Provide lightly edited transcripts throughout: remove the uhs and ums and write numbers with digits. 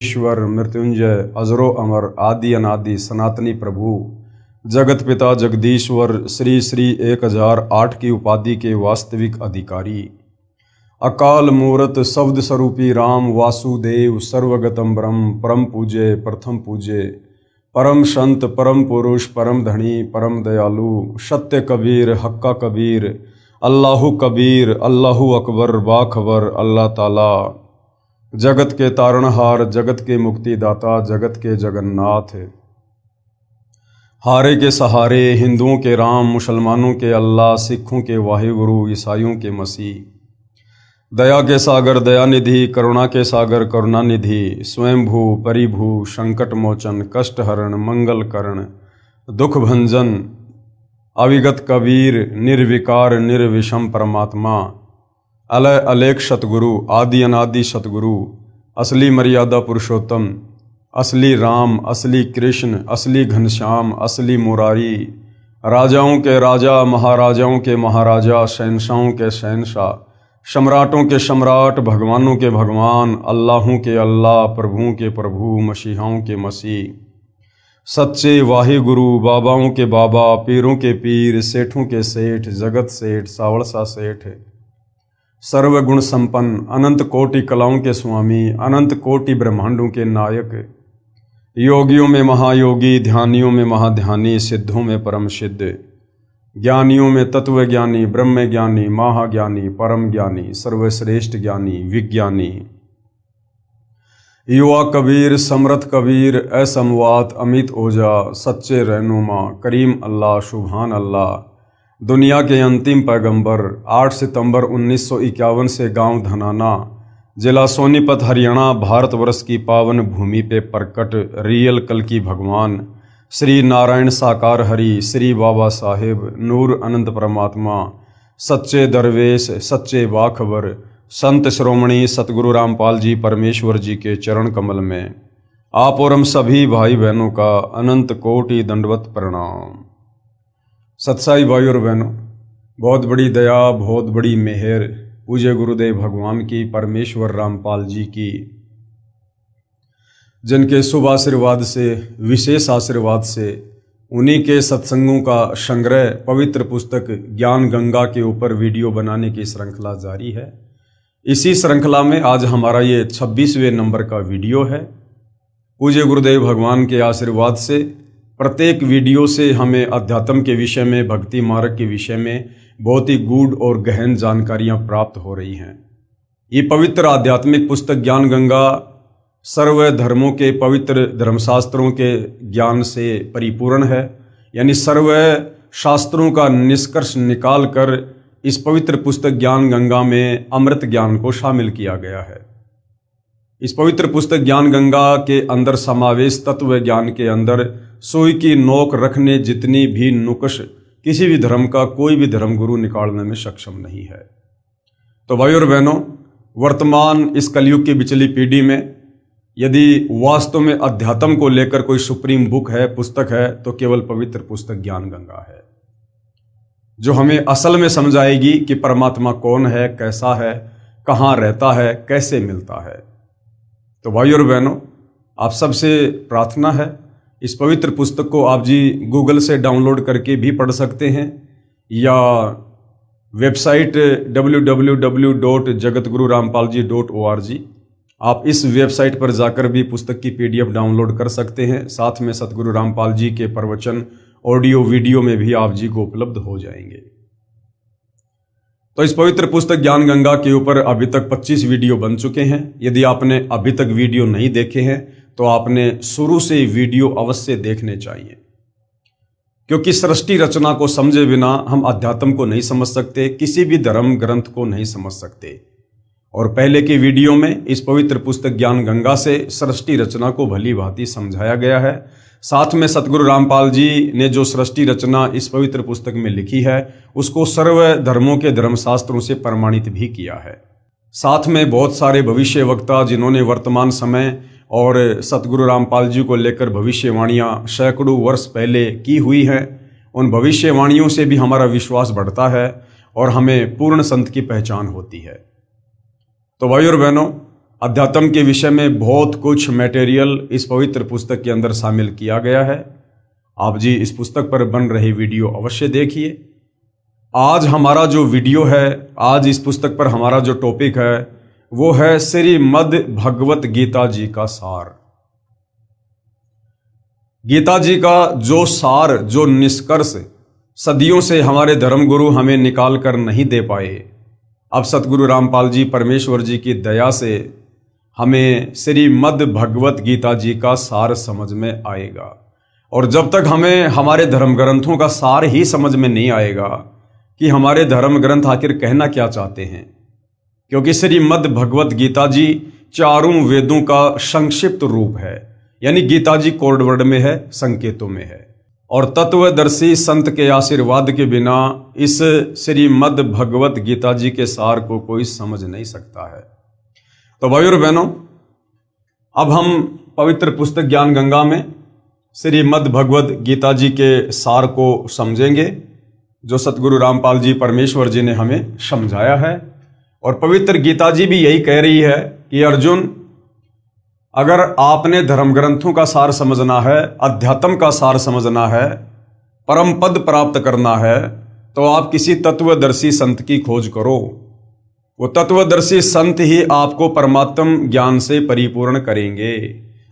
ईश्वर मृत्युंजय अजरो अमर आदि अनादि सनातनी प्रभु जगत पिता जगदीश्वर श्री श्री 1008 की उपाधि के वास्तविक अधिकारी अकाल मूरत शब्द स्वरूपी राम वासुदेव सर्वगतम ब्रह्म परम पूज्य प्रथम पूज्य परम संत परम पुरुष परम धनी परम दयालु सत्य कबीर हक्का कबीर अल्लाहु कबीर अल्लाहु अकबर बाखबर अल्लाह ताला जगत के तारणहार जगत के मुक्तिदाता जगत के जगन्नाथ हारे के सहारे हिंदुओं के राम मुसलमानों के अल्लाह सिखों के वाहिगुरु ईसाइयों के मसीह दया के सागर दयानिधि करुणा के सागर करुणानिधि स्वयंभू परिभू संकट मोचन कष्ट हरण मंगल करण दुख भंजन अविगत कबीर निर्विकार निर्विषम परमात्मा अलय अलेख सतगुरु आदि अनादि सतगुरु असली मर्यादा पुरुषोत्तम असली राम असली कृष्ण असली घनश्याम असली मुरारी राजाओं के राजा महाराजाओं के महाराजा शहंशाहों के शहंशाह सम्राटों के सम्राट भगवानों के भगवान अल्लाहों के अल्लाह प्रभुओं के प्रभु मसीहाओं के मसीह सच्चे वाहिगुरु बाबाओं के बाबा पीरों के पीर सेठों के सेठ जगत सेठ सावड़सा सेठ सर्वगुण संपन्न अनंत कोटि कलाओं के स्वामी अनंत कोटि ब्रह्मांडों के नायक योगियों में महायोगी ध्यानियों में महाध्यानी सिद्धों में परम सिद्ध ज्ञानियों में तत्व ज्ञानी ब्रह्म ज्ञानी महाज्ञानी परम ज्ञानी सर्वश्रेष्ठ ज्ञानी विज्ञानी युवा कबीर समर्थ कबीर असमवात अमित ओजा सच्चे रहनुमा करीम अल्लाह सुभान अल्लाह दुनिया के अंतिम पैगंबर 8 सितंबर 1951 से गांव धनाना जिला सोनीपत हरियाणा भारतवर्ष की पावन भूमि पे प्रकट रियल कल की भगवान श्री नारायण साकार हरि श्री बाबा साहेब नूर अनंत परमात्मा सच्चे दरवेश सच्चे बाखबर संत श्रोमणी सतगुरु रामपाल जी परमेश्वर जी के चरण कमल में आप और हम सभी भाई बहनों का अनंत कोटि दंडवत प्रणाम। सत्साई भाई और बहनों, बहुत बड़ी दया बहुत बड़ी मेहर पूज्य गुरुदेव भगवान की परमेश्वर रामपाल जी की जिनके शुभ आशीर्वाद से विशेष आशीर्वाद से उन्हीं के सत्संगों का संग्रह पवित्र पुस्तक ज्ञान गंगा के ऊपर वीडियो बनाने की श्रृंखला जारी है। इसी श्रृंखला में आज हमारा ये 26वें नंबर का वीडियो है। पूज्य गुरुदेव भगवान के आशीर्वाद से प्रत्येक वीडियो से हमें अध्यात्म के विषय में भक्ति मार्ग के विषय में बहुत ही गूढ़ और गहन जानकारियां प्राप्त हो रही हैं। ये पवित्र आध्यात्मिक पुस्तक ज्ञान गंगा सर्व धर्मों के पवित्र धर्मशास्त्रों के ज्ञान से परिपूर्ण है, यानी सर्व शास्त्रों का निष्कर्ष निकाल कर इस पवित्र पुस्तक ज्ञान गंगा में अमृत ज्ञान को शामिल किया गया है। इस पवित्र पुस्तक ज्ञान गंगा के अंदर समावेश तत्व ज्ञान के अंदर सुई की नोक रखने जितनी भी नुकश किसी भी धर्म का कोई भी धर्मगुरु निकालने में सक्षम नहीं है। तो भाई और बहनों, वर्तमान इस कलयुग की बिचली पीढ़ी में यदि वास्तव में अध्यात्म को लेकर कोई सुप्रीम बुक है पुस्तक है तो केवल पवित्र पुस्तक ज्ञान गंगा है, जो हमें असल में समझाएगी कि परमात्मा कौन है, कैसा है, कहाँ रहता है, कैसे मिलता है। तो भाई और बहनों, आप सबसे प्रार्थना है इस पवित्र पुस्तक को आप जी गूगल से डाउनलोड करके भी पढ़ सकते हैं या वेबसाइट www.jagatgururampalji.org आप इस वेबसाइट पर जाकर भी पुस्तक की PDF डाउनलोड कर सकते हैं। साथ में सतगुरु रामपाल जी के प्रवचन ऑडियो वीडियो में भी आप जी को उपलब्ध हो जाएंगे। तो इस पवित्र पुस्तक ज्ञान गंगा के ऊपर अभी तक 25 वीडियो बन चुके हैं। यदि आपने अभी तक वीडियो नहीं देखे हैं तो आपने शुरू से वीडियो अवश्य देखने चाहिए, क्योंकि सृष्टि रचना को समझे बिना हम अध्यात्म को नहीं समझ सकते, किसी भी धर्म ग्रंथ को नहीं समझ सकते। और पहले के वीडियो में इस पवित्र पुस्तक ज्ञान गंगा से सृष्टि रचना को भली भांति समझाया गया है। साथ में सतगुरु रामपाल जी ने जो सृष्टि रचना इस पवित्र पुस्तक में लिखी है उसको सर्व धर्मों के धर्मशास्त्रों से प्रमाणित भी किया है। साथ में बहुत सारे भविष्य वक्ता जिन्होंने वर्तमान समय और सतगुरु रामपाल जी को लेकर भविष्यवाणियाँ सैकड़ों वर्ष पहले की हुई हैं, उन भविष्यवाणियों से भी हमारा विश्वास बढ़ता है और हमें पूर्ण संत की पहचान होती है। तो भाई और बहनों, अध्यात्म के विषय में बहुत कुछ मटेरियल इस पवित्र पुस्तक के अंदर शामिल किया गया है। आप जी इस पुस्तक पर बन रही वीडियो अवश्य देखिए। आज हमारा जो वीडियो है, आज इस पुस्तक पर हमारा जो टॉपिक है वो है श्रीमद् भगवत गीता जी का सार। गीता जी का जो सार, जो निष्कर्ष सदियों से हमारे धर्मगुरु हमें निकाल कर नहीं दे पाए, अब सतगुरु रामपाल जी परमेश्वर जी की दया से हमें श्रीमद् भगवत गीता जी का सार समझ में आएगा। और जब तक हमें हमारे धर्म ग्रंथों का सार ही समझ में नहीं आएगा कि हमारे धर्म ग्रंथ आखिर कहना क्या चाहते हैं, क्योंकि श्रीमद् भगवत गीता जी चारों वेदों का संक्षिप्त रूप है, यानी गीता जी कोड वर्ड में है, संकेतों में है। और तत्वदर्शी संत के आशीर्वाद के बिना इस श्रीमद् भगवत गीता जी के सार को कोई समझ नहीं सकता है। तो भाइयों और बहनों, अब हम पवित्र पुस्तक ज्ञान गंगा में श्रीमद् भगवत गीता जी के सार को समझेंगे, जो सतगुरु रामपाल जी परमेश्वर जी ने हमें समझाया है। और पवित्र गीता जी भी यही कह रही है कि अर्जुन, अगर आपने धर्म ग्रंथों का सार समझना है, अध्यात्म का सार समझना है, परम पद प्राप्त करना है, तो आप किसी तत्वदर्शी संत की खोज करो। वो तत्वदर्शी संत ही आपको परमात्म ज्ञान से परिपूर्ण करेंगे,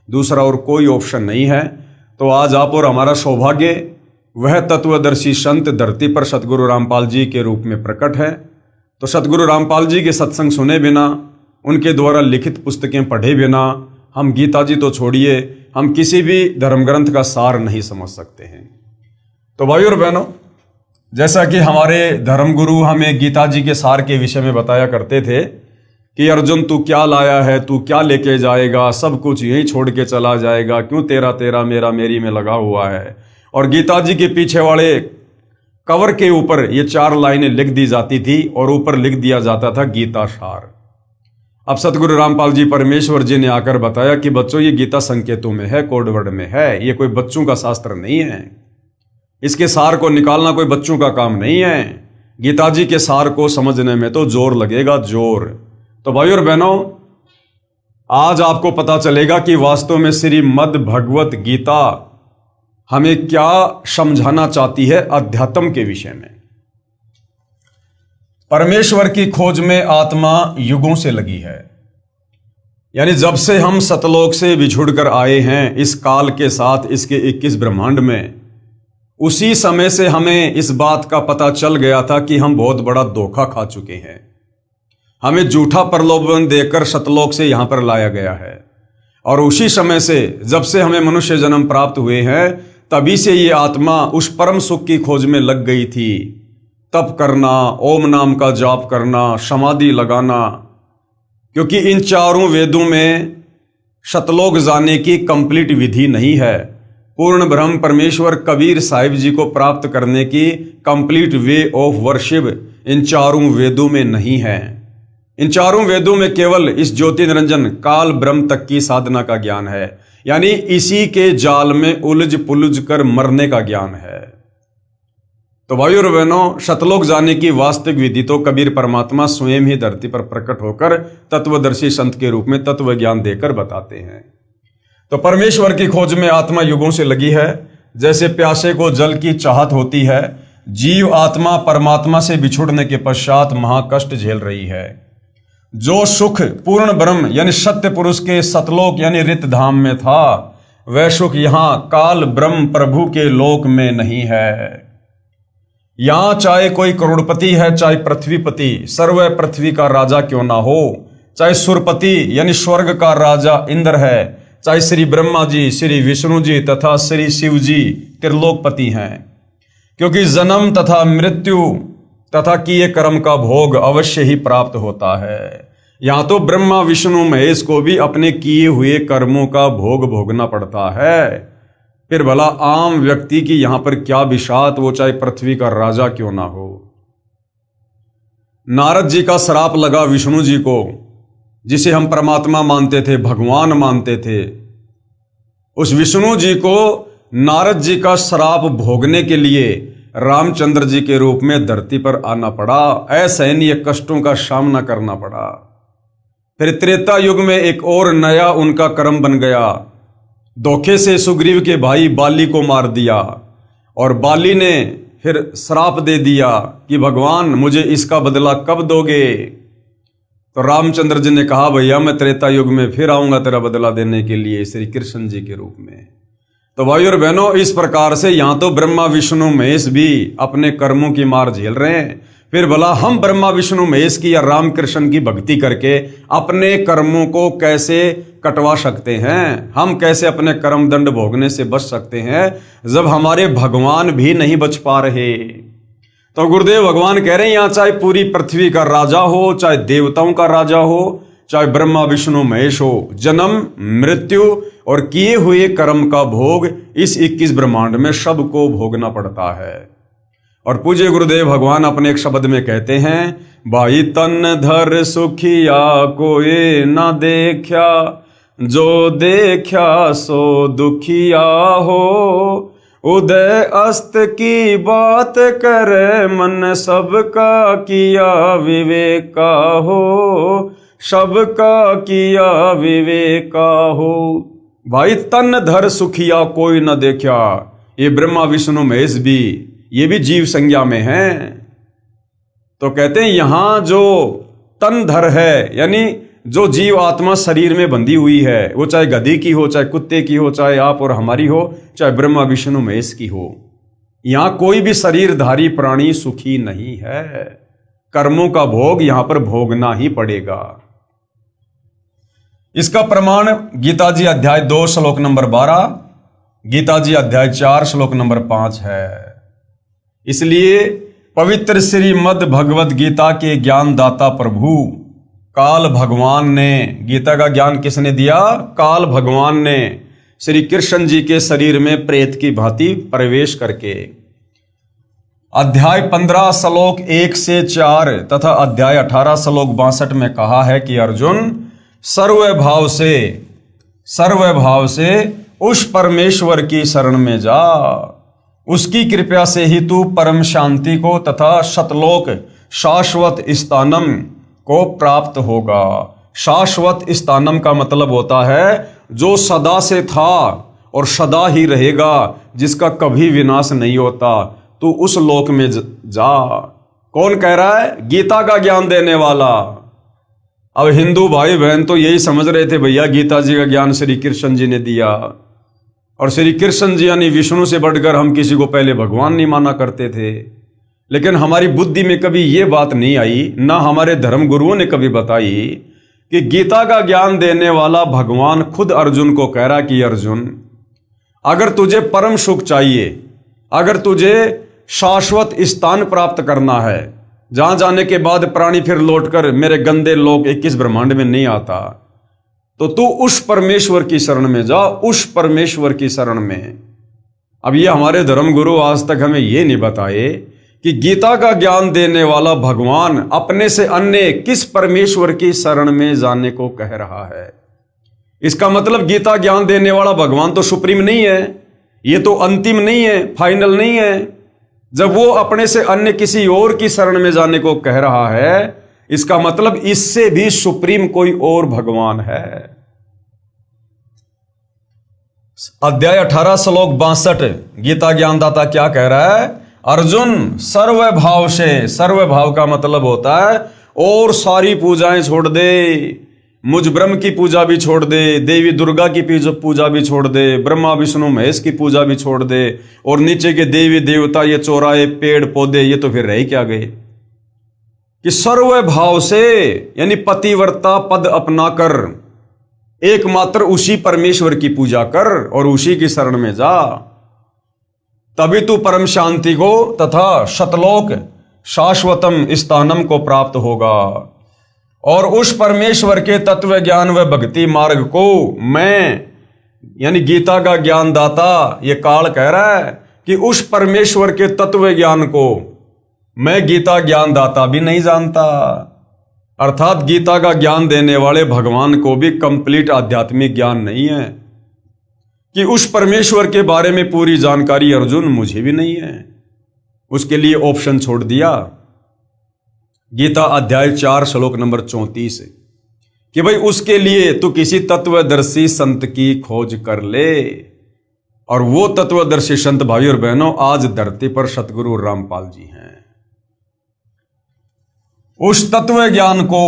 दूसरा और कोई ऑप्शन नहीं है। तो आज आप और हमारा सौभाग्य, वह तत्वदर्शी संत धरती पर सतगुरु रामपाल जी के रूप में प्रकट है। तो सतगुरु रामपाल जी के सत्संग सुने बिना, उनके द्वारा लिखित पुस्तकें पढ़े बिना हम गीता जी तो छोड़िए, हम किसी भी धर्म ग्रंथ का सार नहीं समझ सकते हैं। तो भाइयों और बहनों, जैसा कि हमारे धर्मगुरु हमें गीता जी के सार के विषय में बताया करते थे कि अर्जुन तू क्या लाया है, तू क्या लेके जाएगा, सब कुछ यहीं छोड़ के चला जाएगा, क्यों तेरा तेरा मेरा मेरी में लगा हुआ है। और गीता जी के पीछे वाले कवर के ऊपर ये 4 लाइनें लिख दी जाती थी और ऊपर लिख दिया जाता था गीता सार। अब सतगुरु रामपाल जी परमेश्वर जी ने आकर बताया कि बच्चों, ये गीता संकेतों में है, कोड वर्ड में है, ये कोई बच्चों का शास्त्र नहीं है, इसके सार को निकालना कोई बच्चों का काम नहीं है। गीता जी के सार को समझने में तो जोर लगेगा, जोर। तो भाइयों और बहनों, आज आपको पता चलेगा कि वास्तव में श्रीमद् भगवत गीता हमें क्या समझाना चाहती है अध्यात्म के विषय में। परमेश्वर की खोज में आत्मा युगों से लगी है, यानी जब से हम सतलोक से बिछुड़कर आए हैं इस काल के साथ, इसके 21 ब्रह्मांड में, उसी समय से हमें इस बात का पता चल गया था कि हम बहुत बड़ा धोखा खा चुके हैं। हमें झूठा प्रलोभन देकर सतलोक से यहां पर लाया गया है। और उसी समय से, जब से हमें मनुष्य जन्म प्राप्त हुए हैं, तभी से ये आत्मा उस परम सुख की खोज में लग गई थी। तप करना, ओम नाम का जाप करना, समाधि लगाना, क्योंकि इन चारों वेदों में सतलोक जाने की कंप्लीट विधि नहीं है। पूर्ण ब्रह्म परमेश्वर कबीर साहिब जी को प्राप्त करने की complete way of worship in चारों वेदों में नहीं है। इन चारों वेदों में केवल इस ज्योति निरंजन काल ब्रह्म तक की साधना का ज्ञान है, यानी इसी के जाल में उलझ पुलझ कर मरने का ज्ञान है। तो भाइयों और बहनों, सतलोक जाने की वास्तविक विधि तो कबीर परमात्मा स्वयं ही धरती पर प्रकट होकर तत्वदर्शी संत के रूप में तत्व ज्ञान देकर बताते हैं। तो परमेश्वर की खोज में आत्मा युगों से लगी है। जैसे प्यासे को जल की चाहत होती है, जीव आत्मा परमात्मा से बिछुड़ने के पश्चात महाकष्ट झेल रही है। जो सुख पूर्ण ब्रह्म यानी सत्य पुरुष के सतलोक यानी रित धाम में था, वह सुख यहां काल ब्रह्म प्रभु के लोक में नहीं है। यहां चाहे कोई करोड़पति है, चाहे पृथ्वीपति, सर्व पृथ्वी का राजा क्यों ना हो, चाहे सुरपति यानी स्वर्ग का राजा इंद्र है, चाहे श्री ब्रह्मा जी, श्री विष्णु जी तथा श्री शिव जी त्रिलोकपति हैं, क्योंकि जन्म तथा मृत्यु तथा किए कर्म का भोग अवश्य ही प्राप्त होता है। यहां तो ब्रह्मा विष्णु महेश को भी अपने किए हुए कर्मों का भोग भोगना पड़ता है। फिर भला आम व्यक्ति की यहां पर क्या बिशात, वो चाहे पृथ्वी का राजा क्यों ना हो। नारद जी का श्राप लगा विष्णु जी को, जिसे हम परमात्मा मानते थे, भगवान मानते थे। उस विष्णु जी को नारद जी का श्राप भोगने के लिए रामचंद्र जी के रूप में धरती पर आना पड़ा, असहनीय कष्टों का सामना करना पड़ा। फिर त्रेता युग में एक और नया उनका कर्म बन गया। धोखे से सुग्रीव के भाई बाली को मार दिया और बाली ने फिर श्राप दे दिया कि भगवान मुझे इसका बदला कब दोगे। तो रामचंद्र जी ने कहा भैया मैं त्रेता युग में फिर आऊंगा तेरा बदला देने के लिए श्री कृष्ण जी के रूप में। तो भाई और बहनों, इस प्रकार से यहाँ तो ब्रह्मा विष्णु महेश भी अपने कर्मों की मार झेल रहे हैं, फिर भला हम ब्रह्मा विष्णु महेश की या राम कृष्ण की भक्ति करके अपने कर्मों को कैसे कटवा सकते हैं, हम कैसे अपने कर्म दंड भोगने से बच सकते हैं जब हमारे भगवान भी नहीं बच पा रहे। तो गुरुदेव भगवान कह रहे हैं यहाँ चाहे पूरी पृथ्वी का राजा हो, चाहे देवताओं का राजा हो, चाहे ब्रह्मा विष्णु महेश हो, जन्म मृत्यु और किए हुए कर्म का भोग इस 21 ब्रह्मांड में सबको भोगना पड़ता है। और पूज्य गुरुदेव भगवान अपने एक शब्द में कहते हैं, भाई तन धर सुखिया कोई ना देखा, जो देखा सो दुखिया हो, उदय अस्त की बात करे मन सबका किया विवेका हो, सबका किया विवेका हो। भाई तन धर सुखिया कोई न देखा, ये ब्रह्मा विष्णु महेश भी ये भी जीव संज्ञा में हैं। तो कहते हैं यहां जो तन धर है यानी जो जीव आत्मा शरीर में बंधी हुई है, वो चाहे गधी की हो, चाहे कुत्ते की हो, चाहे आप और हमारी हो, चाहे ब्रह्मा विष्णु महेश की हो, यहां कोई भी शरीरधारी प्राणी सुखी नहीं है। कर्मों का भोग यहां पर भोगना ही पड़ेगा। इसका प्रमाण गीता जी अध्याय 2 श्लोक नंबर 12, गीता जी अध्याय 4 श्लोक नंबर 5 है। इसलिए पवित्र श्रीमद् भगवद गीता के ज्ञानदाता प्रभु काल भगवान ने, गीता का ज्ञान किसने दिया? काल भगवान ने श्री कृष्ण जी के शरीर में प्रेत की भांति प्रवेश करके अध्याय 15 श्लोक 1 से 4 तथा अध्याय 18 श्लोक 62 में कहा है कि अर्जुन सर्वभाव से उस परमेश्वर की शरण में जा, उसकी कृपा से ही तू परम शांति को तथा शतलोक शाश्वत स्थानम को प्राप्त होगा। शाश्वत स्थानम का मतलब होता है जो सदा से था और सदा ही रहेगा, जिसका कभी विनाश नहीं होता, तू उस लोक में जा। कौन कह रहा है? गीता का ज्ञान देने वाला। अब हिंदू भाई बहन तो यही समझ रहे थे भैया गीता जी का ज्ञान श्री कृष्ण जी ने दिया, और श्री कृष्ण जी यानी विष्णु से बढ़कर हम किसी को पहले भगवान नहीं माना करते थे। लेकिन हमारी बुद्धि में कभी ये बात नहीं आई, ना हमारे धर्म गुरुओं ने कभी बताई कि गीता का ज्ञान देने वाला भगवान खुद अर्जुन को कह रहा कि अर्जुन अगर तुझे परम सुख चाहिए, अगर तुझे शाश्वत स्थान प्राप्त करना है जहां जाने के बाद प्राणी फिर लौटकर मेरे गंदे लोक 21 ब्रह्मांड में नहीं आता, तो तू उस परमेश्वर की शरण में जा, उस परमेश्वर की शरण में। अब ये हमारे धर्म गुरु आज तक हमें ये नहीं बताए कि गीता का ज्ञान देने वाला भगवान अपने से अन्य किस परमेश्वर की शरण में जाने को कह रहा है। इसका मतलब गीता ज्ञान देने वाला भगवान तो सुप्रीम नहीं है, ये तो अंतिम नहीं है, फाइनल नहीं है। जब वो अपने से अन्य किसी और की शरण में जाने को कह रहा है, इसका मतलब इससे भी सुप्रीम कोई और भगवान है। अध्याय 18 श्लोक 62 गीता ज्ञानदाता क्या कह रहा है? अर्जुन सर्वभाव से, सर्वभाव का मतलब होता है और सारी पूजाएं छोड़ दे, मुझ ब्रह्म की पूजा भी छोड़ दे, देवी दुर्गा की पूजा भी छोड़ दे, ब्रह्मा विष्णु महेश की पूजा भी छोड़ दे, और नीचे के देवी देवता, ये चौराहे पेड़ पौधे, ये तो फिर रह क्या गए। कि सर्वभाव से यानी पतिव्रता पद अपनाकर एकमात्र उसी परमेश्वर की पूजा कर और उसी की शरण में जा, तभी तू परम शांति को तथा शतलोक शाश्वतम स्थानम को प्राप्त होगा। और उस परमेश्वर के तत्व ज्ञान व भक्ति मार्ग को मैं यानी गीता का ज्ञानदाता ये काल कह रहा है कि उस परमेश्वर के तत्व ज्ञान को मैं गीता ज्ञानदाता भी नहीं जानता। अर्थात गीता का ज्ञान देने वाले भगवान को भी कंप्लीट आध्यात्मिक ज्ञान नहीं है, कि उस परमेश्वर के बारे में पूरी जानकारी अर्जुन मुझे भी नहीं है। उसके लिए ऑप्शन छोड़ दिया गीता अध्याय 4 श्लोक नंबर 34 कि कि भाई उसके लिए तू किसी तत्वदर्शी संत की खोज कर ले। और वो तत्वदर्शी संत भाई और बहनों आज धरती पर सतगुरु रामपाल जी हैं। उस तत्व ज्ञान को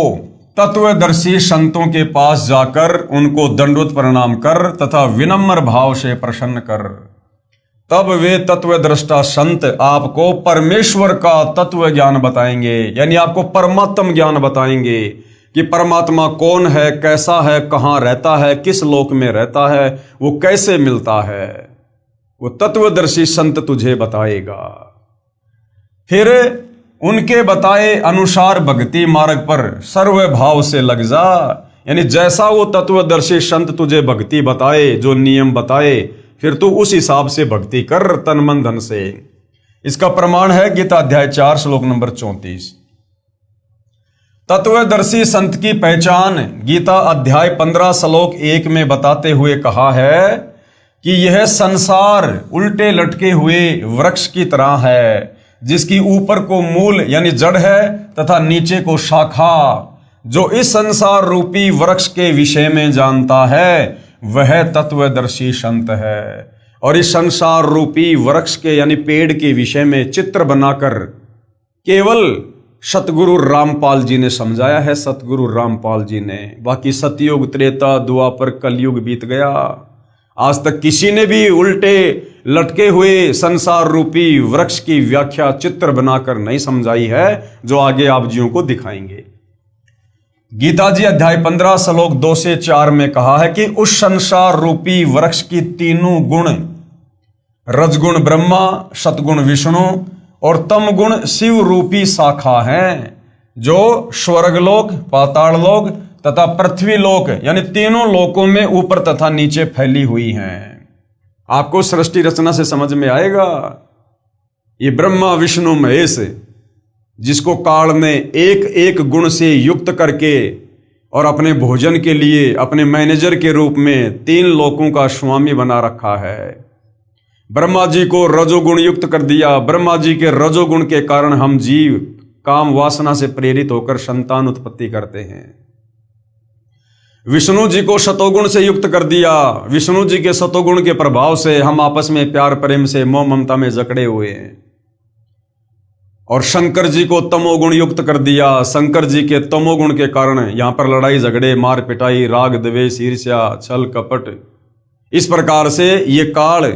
तत्वदर्शी संतों के पास जाकर उनको दंडवत प्रणाम कर तथा विनम्र भाव से प्रसन्न कर, तब वे तत्वदृष्टा संत आपको परमेश्वर का तत्व ज्ञान बताएंगे, यानी आपको परमात्म ज्ञान बताएंगे कि परमात्मा कौन है, कैसा है, कहाँ रहता है, किस लोक में रहता है, वो कैसे मिलता है। वो तत्वदर्शी संत तुझे बताएगा। फिर उनके बताए अनुसार भक्ति मार्ग पर सर्व भाव से लग जा, यानी जैसा वो तत्वदर्शी संत तुझे भक्ति बताए, जो नियम बताए, फिर तू उस हिसाब से भक्ति कर तन मन धन से। इसका प्रमाण है गीता अध्याय 4 श्लोक नंबर 34। तत्वदर्शी संत की पहचान गीता अध्याय 15 श्लोक 1 में बताते हुए कहा है कि यह संसार उल्टे लटके हुए वृक्ष की तरह है, जिसकी ऊपर को मूल यानी जड़ है तथा नीचे को शाखा। जो इस संसार रूपी वृक्ष के विषय में जानता है वह तत्वदर्शी संत है। और इस संसार रूपी वृक्ष के यानी पेड़ के विषय में चित्र बनाकर केवल सतगुरु रामपाल जी ने समझाया है। सतगुरु रामपाल जी ने, बाकी सतयुग त्रेता द्वापर कलयुग बीत गया, आज तक किसी ने भी उल्टे लटके हुए संसार रूपी वृक्ष की व्याख्या चित्र बनाकर नहीं समझाई है, जो आगे आप जियों को दिखाएंगे। गीता जी अध्याय 15 श्लोक 2 से 4 में कहा है कि उस संसार रूपी वृक्ष की तीनों गुण, रजगुण ब्रह्मा, सतगुण विष्णु और तम गुण शिव रूपी शाखा हैं, जो स्वर्गलोक, पाताललोक तथा पृथ्वी लोक यानी तीनों लोकों में ऊपर तथा नीचे फैली हुई हैं। आपको सृष्टि रचना से समझ में आएगा। ये ब्रह्मा विष्णु महेश, जिसको काल ने एक एक गुण से युक्त करके और अपने भोजन के लिए अपने मैनेजर के रूप में 3 लोकों का स्वामी बना रखा है। ब्रह्मा जी को रजोगुण युक्त कर दिया। ब्रह्मा जी के रजोगुण के कारण हम जीव काम वासना से प्रेरित होकर संतान उत्पत्ति करते हैं। विष्णु जी को सतोगुण से युक्त कर दिया। विष्णु जी के सतोगुण के प्रभाव से हम आपस में प्यार प्रेम से मोह ममता में जकड़े हुए हैं। और शंकर जी को तमोगुण युक्त कर दिया। शंकर जी के तमोगुण के कारण यहां पर लड़ाई झगड़े, मार पिटाई, राग द्वेष, ईर्ष्या, छल कपट, इस प्रकार से ये काल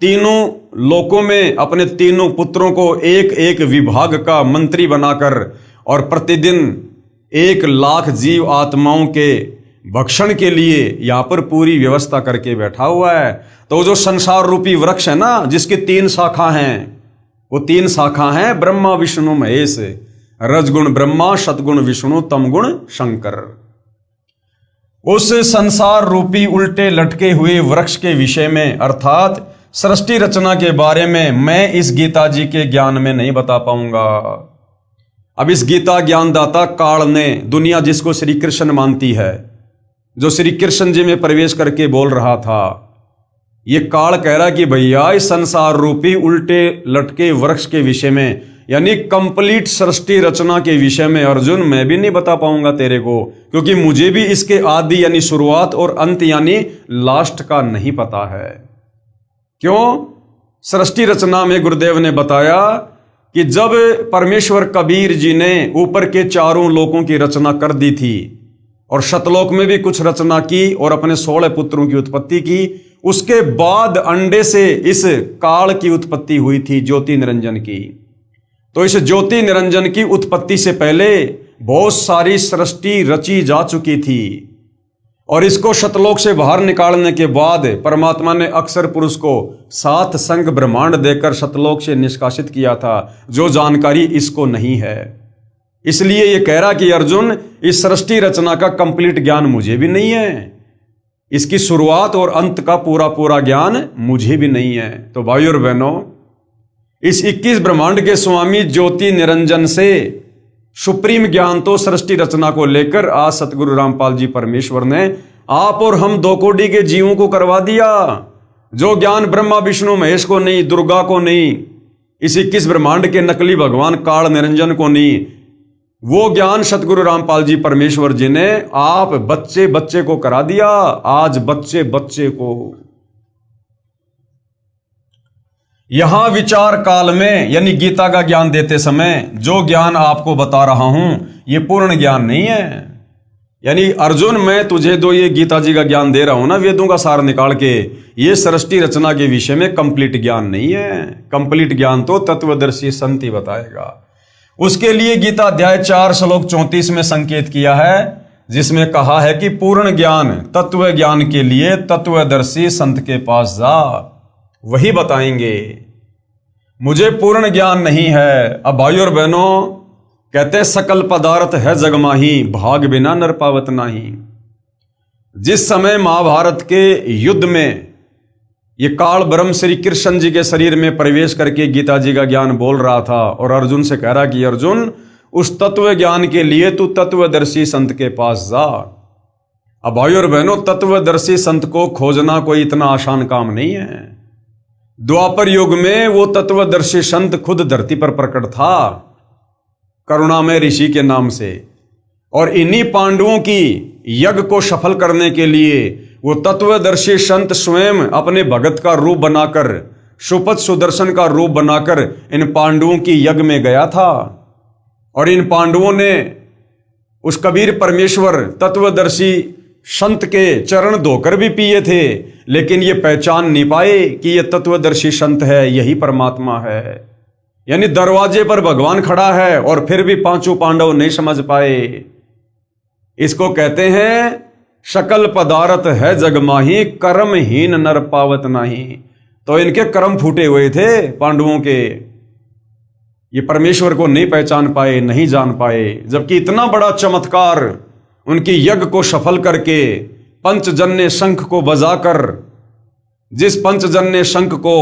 तीनों लोकों में अपने तीनों पुत्रों को एक एक विभाग का मंत्री बनाकर और प्रतिदिन 1 लाख जीव आत्माओं के भक्षण के लिए यहां पर पूरी व्यवस्था करके बैठा हुआ है। तो जो संसार रूपी वृक्ष है ना, जिसकी 3 शाखा हैं, वो 3 शाखा हैं ब्रह्मा विष्णु महेश, रजगुण ब्रह्मा, सतगुण विष्णु, तमगुण शंकर। उस संसार रूपी उल्टे लटके हुए वृक्ष के विषय में अर्थात सृष्टि रचना के बारे में मैं इस गीता जी के ज्ञान में नहीं बता पाऊंगा। अब इस गीता ज्ञानदाता काल ने, दुनिया जिसको श्री कृष्ण मानती है, जो श्री कृष्ण जी में प्रवेश करके बोल रहा था, ये काल कह रहा कि भैया इस संसार रूपी उल्टे लटके वृक्ष के विषय में यानी कंप्लीट सृष्टि रचना के विषय में अर्जुन मैं भी नहीं बता पाऊंगा तेरे को, क्योंकि मुझे भी इसके आदि यानी शुरुआत और अंत यानी लास्ट का नहीं पता है। क्यों? सृष्टि रचना में गुरुदेव ने बताया कि जब परमेश्वर कबीर जी ने ऊपर के 4 लोकों की रचना कर दी थी और शतलोक में भी कुछ रचना की और अपने 16 पुत्रों की उत्पत्ति की, उसके बाद अंडे से इस काल की उत्पत्ति हुई थी, ज्योति निरंजन की। तो इस ज्योति निरंजन की उत्पत्ति से पहले बहुत सारी सृष्टि रची जा चुकी थी और इसको शतलोक से बाहर निकालने के बाद परमात्मा ने अक्षर पुरुष को 7 संग ब्रह्मांड देकर शतलोक से निष्कासित किया था, जो जानकारी इसको नहीं है। इसलिए ये कह रहा कि अर्जुन इस सृष्टि रचना का कंप्लीट ज्ञान मुझे भी नहीं है, इसकी शुरुआत और अंत का पूरा पूरा ज्ञान मुझे भी नहीं है। तो भाई और बहनों, इस 21 ब्रह्मांड के स्वामी ज्योति निरंजन से सुप्रीम ज्ञान तो सृष्टि रचना को लेकर आज सतगुरु रामपाल जी परमेश्वर ने आप और हम 2 कोटि के जीवों को करवा दिया। जो ज्ञान ब्रह्मा विष्णु महेश को नहीं, दुर्गा को नहीं, इस 21 ब्रह्मांड के नकली भगवान काल निरंजन को नहीं, वो ज्ञान सतगुरु रामपाल जी परमेश्वर जी ने आप बच्चे बच्चे को करा दिया। आज बच्चे बच्चे को यहां विचार काल में यानी गीता का ज्ञान देते समय जो ज्ञान आपको बता रहा हूं ये पूर्ण ज्ञान नहीं है। यानी अर्जुन, मैं तुझे जो ये गीता जी का ज्ञान दे रहा हूं ना, वेदों का सार निकाल के, ये सृष्टि रचना के विषय में कंप्लीट ज्ञान नहीं है। कंप्लीट ज्ञान तो तत्वदर्शी संत ही बताएगा। उसके लिए गीता अध्याय 4 श्लोक 34 में संकेत किया है, जिसमें कहा है कि पूर्ण ज्ञान तत्व ज्ञान के लिए तत्वदर्शी संत के पास जा, वही बताएंगे। मुझे पूर्ण ज्ञान नहीं है। अब भाइयों और बहनों, कहते सकल पदार्थ है जग माही, भाग बिना नर पावत नाही। जिस समय महाभारत के युद्ध में ये काल ब्रह्म श्री कृष्ण जी के शरीर में प्रवेश करके गीता जी का ज्ञान बोल रहा था और अर्जुन से कह रहा कि अर्जुन, उस तत्व ज्ञान के लिए तू तत्वदर्शी संत के पास जा। अब भाइयों और बहनों, तत्वदर्शी संत को खोजना कोई इतना आसान काम नहीं है। द्वापर युग में वो तत्वदर्शी संत खुद धरती पर प्रकट था, करुणामय ऋषि के नाम से, और इन्हीं पांडवों की यज्ञ को सफल करने के लिए वो तत्वदर्शी संत स्वयं अपने भगत का रूप बनाकर, सुपथ सुदर्शन का रूप बनाकर इन पांडवों की यज्ञ में गया था। और इन पांडवों ने उस कबीर परमेश्वर तत्वदर्शी संत के चरण धोकर भी पिए थे, लेकिन ये पहचान नहीं पाए कि ये तत्वदर्शी संत है, यही परमात्मा है। यानी दरवाजे पर भगवान खड़ा है और फिर भी पांचों पांडव नहीं समझ पाए। इसको कहते हैं सकल पदार्थ है जग माही, कर्महीन नर पावत नाही। तो इनके कर्म फूटे हुए थे पांडवों के, ये परमेश्वर को नहीं पहचान पाए, नहीं जान पाए। जबकि इतना बड़ा चमत्कार उनकी यज्ञ को सफल करके पंचजन्य शंख को बजाकर, जिस पंचजन्य शंख को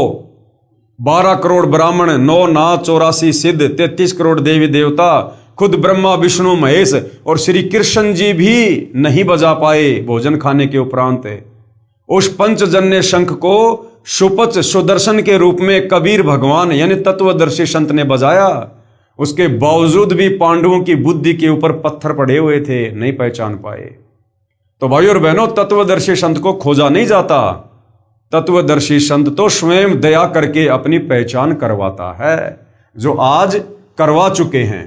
12 करोड़ ब्राह्मण, 9 नाथ, 84 सिद्ध, 33 करोड़ देवी देवता, खुद ब्रह्मा विष्णु महेश और श्री कृष्ण जी भी नहीं बजा पाए भोजन खाने के उपरांत, उस पंचजन्य शंख को सुपथ सुदर्शन के रूप में कबीर भगवान यानी तत्वदर्शी संत ने बजाया। उसके बावजूद भी पांडवों की बुद्धि के ऊपर पत्थर पड़े हुए थे, नहीं पहचान पाए। तो भाइयों और बहनों, तत्वदर्शी संत को खोजा नहीं जाता। तत्वदर्शी संत तो स्वयं दया करके अपनी पहचान करवाता है, जो आज करवा चुके हैं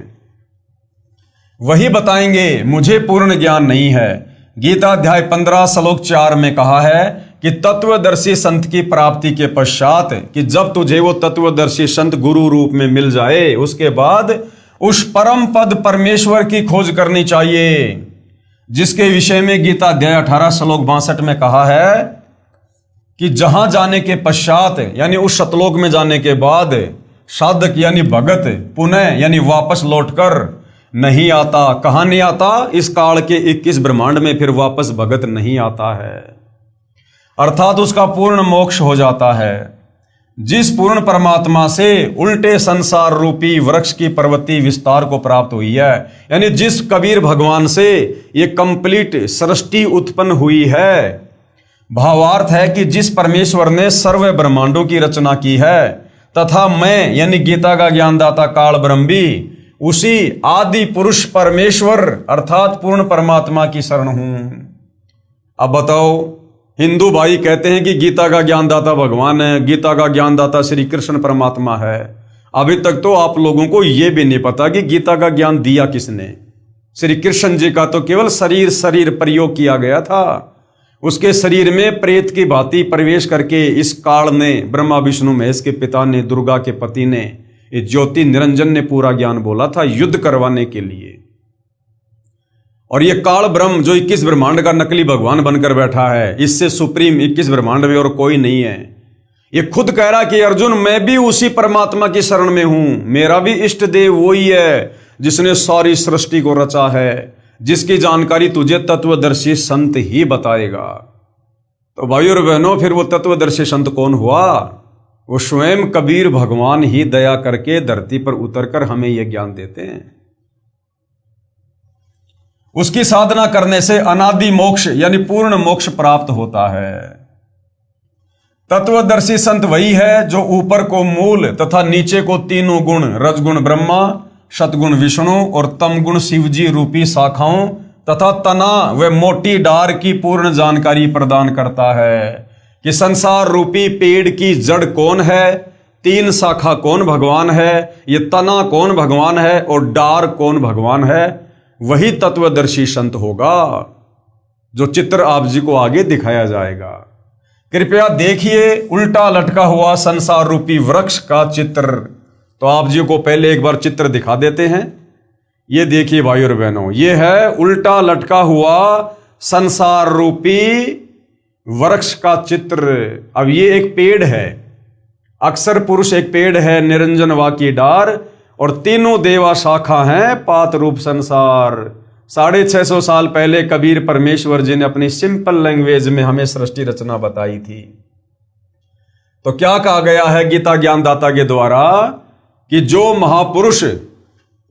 वही बताएंगे मुझे पूर्ण ज्ञान नहीं है। गीता अध्याय 15 श्लोक 4 में कहा है कि तत्वदर्शी संत की प्राप्ति के पश्चात, कि जब तुझे वो तत्वदर्शी संत गुरु रूप में मिल जाए, उसके बाद उस परम पद परमेश्वर की खोज करनी चाहिए, जिसके विषय में गीता अध्याय 18 श्लोक 62 में कहा है कि जहां जाने के पश्चात यानी उस सतलोक में जाने के बाद साधक यानी भगत पुनः यानी वापस लौटकर नहीं आता। कहां नहीं आता? इस काल के 21 ब्रह्मांड में फिर वापस भगत नहीं आता है, अर्थात उसका पूर्ण मोक्ष हो जाता है। जिस पूर्ण परमात्मा से उल्टे संसार रूपी वृक्ष की पर्वती विस्तार को प्राप्त हुई है, यानी जिस कबीर भगवान से ये कंप्लीट सृष्टि उत्पन्न हुई है, भावार्थ है कि जिस परमेश्वर ने सर्व ब्रह्मांडों की रचना की है, तथा मैं यानी गीता का ज्ञानदाता काल ब्रह्म भी उसी आदि पुरुष परमेश्वर अर्थात पूर्ण परमात्मा की शरण हूं। अब बताओ, हिंदू भाई कहते हैं कि गीता का ज्ञानदाता भगवान है, गीता का ज्ञानदाता श्री कृष्ण परमात्मा है। अभी तक तो आप लोगों को यह भी नहीं पता कि गीता का ज्ञान दिया किसने। श्री कृष्ण जी का तो केवल शरीर प्रयोग किया गया था। उसके शरीर में प्रेत की भांति प्रवेश करके इस काल ने, ब्रह्मा विष्णु महेश के पिता ने, दुर्गा के पति ने, ये ज्योति निरंजन ने पूरा ज्ञान बोला था युद्ध करवाने के लिए। और ये काल ब्रह्म जो 21 ब्रह्मांड का नकली भगवान बनकर बैठा है, इससे सुप्रीम 21 ब्रह्मांड में और कोई नहीं है। ये खुद कह रहा कि अर्जुन, मैं भी उसी परमात्मा की शरण में हूं, मेरा भी इष्ट देव वही है जिसने सारी सृष्टि को रचा है, जिसकी जानकारी तुझे तत्वदर्शी संत ही बताएगा। तो भाइयों और बहनों, फिर वो तत्वदर्शी संत कौन हुआ? वो स्वयं कबीर भगवान ही दया करके धरती पर उतरकर हमें यह ज्ञान देते हैं। उसकी साधना करने से अनादि मोक्ष यानी पूर्ण मोक्ष प्राप्त होता है। तत्वदर्शी संत वही है जो ऊपर को मूल तथा नीचे को तीनों गुण, रजगुण ब्रह्मा, सतगुण विष्णु और तमगुण शिवजी रूपी शाखाओं तथा तना व मोटी डार की पूर्ण जानकारी प्रदान करता है कि संसार रूपी पेड़ की जड़ कौन है, 3 शाखा कौन भगवान है, ये तना कौन भगवान है और डार कौन भगवान है। वही तत्वदर्शी संत होगा, जो चित्र आप जी को आगे दिखाया जाएगा। कृपया देखिए उल्टा लटका हुआ संसार रूपी वृक्ष का चित्र। तो आप जी को पहले एक बार चित्र दिखा देते हैं। ये देखिए भाइयों और बहनों, ये है उल्टा लटका हुआ संसार रूपी वृक्ष का चित्र। अब ये एक पेड़ है, अक्षर पुरुष एक पेड़ है, निरंजन वाकी डार और तीनों देवा शाखा हैं पात रूप संसार। 650 साल पहले कबीर परमेश्वर जी ने अपनी सिंपल लैंग्वेज में हमें सृष्टि रचना बताई थी। तो क्या कहा गया है गीता ज्ञानदाता के द्वारा कि जो महापुरुष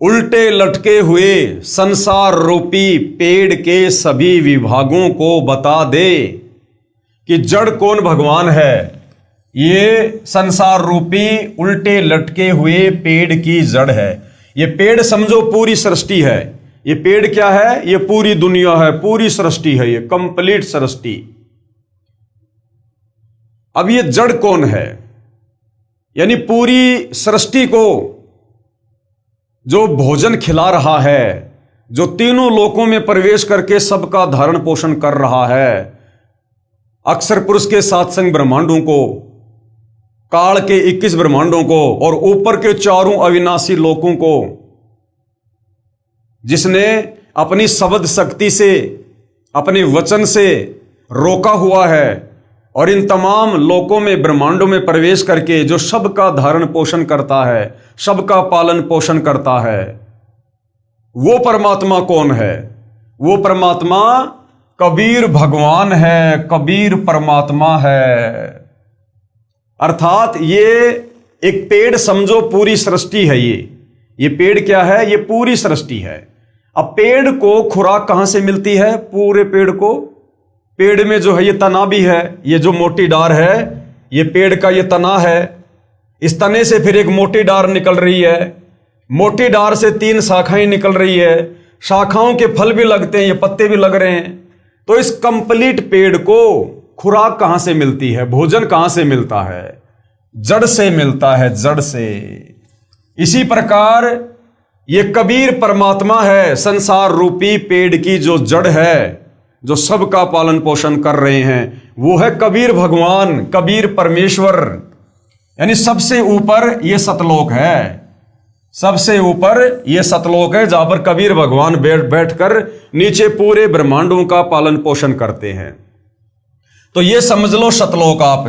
उल्टे लटके हुए संसार रूपी पेड़ के सभी विभागों को बता दे कि जड़ कौन भगवान है, ये संसार रूपी उल्टे लटके हुए पेड़ की जड़ है। ये पेड़ समझो पूरी सृष्टि है। ये पेड़ क्या है? ये पूरी दुनिया है, पूरी सृष्टि है, ये कंप्लीट सृष्टि। अब ये जड़ कौन है? यानी पूरी सृष्टि को जो भोजन खिला रहा है, जो तीनों लोकों में प्रवेश करके सबका धारण पोषण कर रहा है, अक्षर पुरुष के 7 संग ब्रह्मांडों को, काल के 21 ब्रह्मांडों को और ऊपर के 4 अविनाशी लोकों को, जिसने अपनी शब्द शक्ति से, अपने वचन से रोका हुआ है और इन तमाम लोकों में, ब्रह्मांडों में प्रवेश करके जो सबका धारण पोषण करता है, सबका पालन पोषण करता है, वो परमात्मा कौन है? वो परमात्मा कबीर भगवान है, कबीर परमात्मा है। अर्थात ये एक पेड़ समझो पूरी सृष्टि है। ये पेड़ क्या है? ये पूरी सृष्टि है। अब पेड़ को खुराक कहां से मिलती है? पूरे पेड़ को, पेड़ में जो है ये तना भी है, ये जो मोटी डार है ये पेड़ का ये तना है। इस तने से फिर एक मोटी डार निकल रही है, मोटी डार से 3 शाखाएं निकल रही है, शाखाओं के फल भी लगते हैं, ये पत्ते भी लग रहे हैं। तो इस कंप्लीट पेड़ को खुराक कहां से मिलती है, भोजन कहां से मिलता है? जड़ से मिलता है, जड़ से। इसी प्रकार ये कबीर परमात्मा है, संसार रूपी पेड़ की जो जड़ है, जो सबका पालन पोषण कर रहे हैं, वो है कबीर भगवान, कबीर परमेश्वर। यानी सबसे ऊपर ये सतलोक है, सबसे ऊपर ये सतलोक है जहां पर कबीर भगवान बैठकर नीचे पूरे ब्रह्मांडों का पालन पोषण करते हैं। तो ये समझ लो सतलोक आप,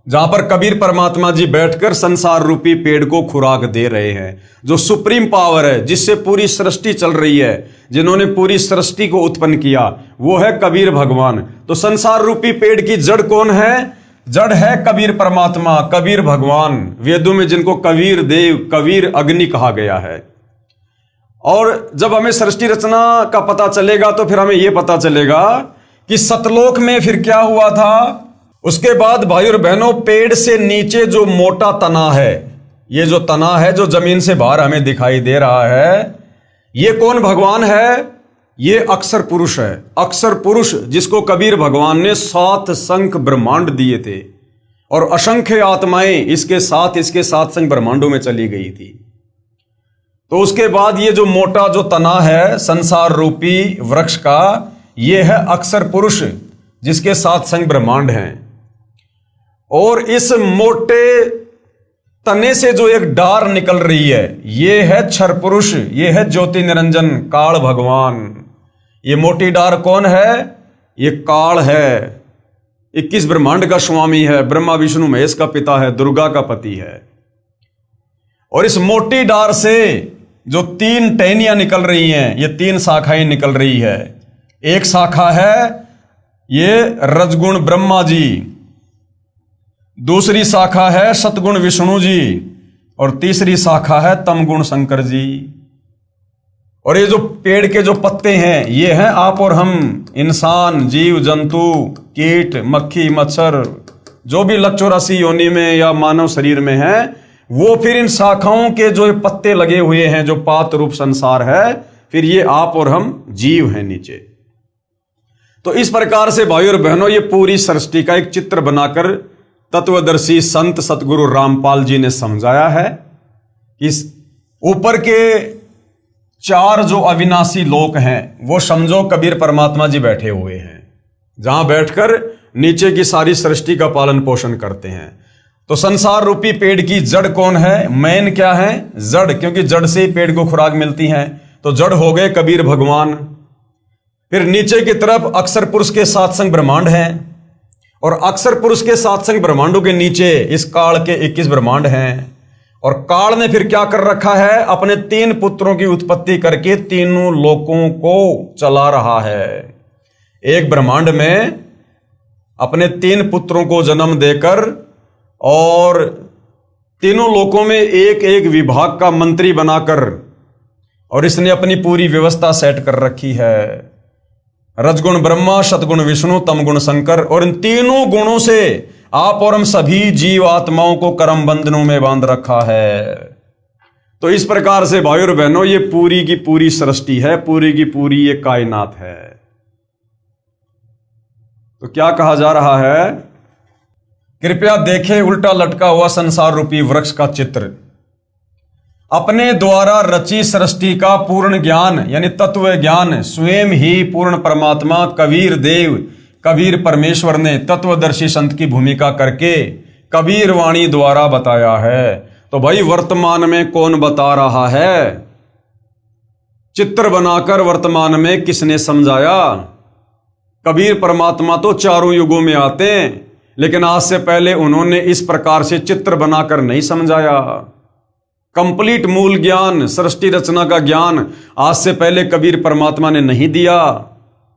जहां पर कबीर परमात्मा जी बैठकर संसार रूपी पेड़ को खुराक दे रहे हैं। जो सुप्रीम पावर है, जिससे पूरी सृष्टि चल रही है, जिन्होंने पूरी सृष्टि को उत्पन्न किया, वो है कबीर भगवान। तो संसार रूपी पेड़ की जड़ कौन है? जड़ है कबीर परमात्मा, कबीर भगवान। वेदों में जिनको कबीर देव, कबीर अग्नि कहा गया है। और जब हमें सृष्टि रचना का पता चलेगा तो फिर हमें यह पता चलेगा कि सतलोक में फिर क्या हुआ था। उसके बाद भाई और बहनों, पेड़ से नीचे जो मोटा तना है, ये जो तना है जो जमीन से बाहर हमें दिखाई दे रहा है, ये कौन भगवान है? ये अक्षर पुरुष है। अक्षर पुरुष जिसको कबीर भगवान ने 7 संख ब्रह्मांड दिए थे और असंख्य आत्माएं इसके साथ 7 संख ब्रह्मांडों में चली गई थी। तो उसके बाद ये जो मोटा जो तना है संसार रूपी वृक्ष का, ये है अक्षर पुरुष जिसके 7 संख ब्रह्मांड हैं। और इस मोटे तने से जो एक डार निकल रही है, ये है क्षर पुरुष, ये है ज्योति निरंजन काल भगवान। ये मोटी डार कौन है? ये काल है, 21 ब्रह्मांड का स्वामी है, ब्रह्मा विष्णु महेश का पिता है, दुर्गा का पति है। और इस मोटी डार से जो 3 टहनियां निकल रही हैं, ये 3 शाखाएं निकल रही है। एक शाखा है ये रजगुण ब्रह्मा जी, दूसरी शाखा है सतगुण विष्णु जी और तीसरी शाखा है तमगुण शंकर जी। और ये जो पेड़ के जो पत्ते हैं, ये हैं आप और हम, इंसान, जीव जंतु, कीट, मक्खी, मच्छर, जो भी 184 योनि में या मानव शरीर में है, वो फिर इन शाखाओं के जो पत्ते लगे हुए हैं, जो पात रूप संसार है, फिर ये आप और हम जीव हैं नीचे। तो इस प्रकार से भाइयों और बहनों, ये पूरी सृष्टि का एक चित्र बनाकर तत्वदर्शी संत सतगुरु रामपाल जी ने समझाया है। इस ऊपर के 4 जो अविनाशी लोक हैं, वो समझो कबीर परमात्मा जी बैठे हुए हैं, जहां बैठकर नीचे की सारी सृष्टि का पालन पोषण करते हैं। तो संसार रूपी पेड़ की जड़ कौन है? मेन क्या है? जड़, क्योंकि जड़ से ही पेड़ को खुराक मिलती है। तो जड़ हो गए कबीर भगवान। फिर नीचे की तरफ अक्षर पुरुष के 7 संग ब्रह्मांड हैं, और अक्षर पुरुष के 7 संग ब्रह्मांडों के नीचे इस काल के 21 ब्रह्मांड हैं। और काल ने फिर क्या कर रखा है? अपने 3 पुत्रों की उत्पत्ति करके तीनों लोकों को चला रहा है। एक ब्रह्मांड में अपने 3 पुत्रों को जन्म देकर और तीनों लोकों में एक एक विभाग का मंत्री बनाकर, और इसने अपनी पूरी व्यवस्था सेट कर रखी है। रजगुण ब्रह्मा, सतगुण विष्णु, तमगुण शंकर, और इन तीनों गुणों से आप और हम सभी जीव आत्माओं को कर्म बंधनों में बांध रखा है। तो इस प्रकार से भाइयों और बहनों, ये पूरी की पूरी सृष्टि है, पूरी की पूरी ये कायनात है। तो क्या कहा जा रहा है? कृपया देखें उल्टा लटका हुआ संसार रूपी वृक्ष का चित्र। अपने द्वारा रची सृष्टि का पूर्ण ज्ञान यानी तत्व ज्ञान स्वयं ही पूर्ण परमात्मा कबीर देव, कबीर परमेश्वर ने तत्वदर्शी संत की भूमिका करके कबीर वाणी द्वारा बताया है। तो भाई वर्तमान में कौन बता रहा है? चित्र बनाकर वर्तमान में किसने समझाया? कबीर परमात्मा तो चारों युगों में आते हैं, लेकिन आज से पहले उन्होंने इस प्रकार से चित्र बनाकर नहीं समझाया। कंप्लीट मूल ज्ञान, सृष्टि रचना का ज्ञान आज से पहले कबीर परमात्मा ने नहीं दिया,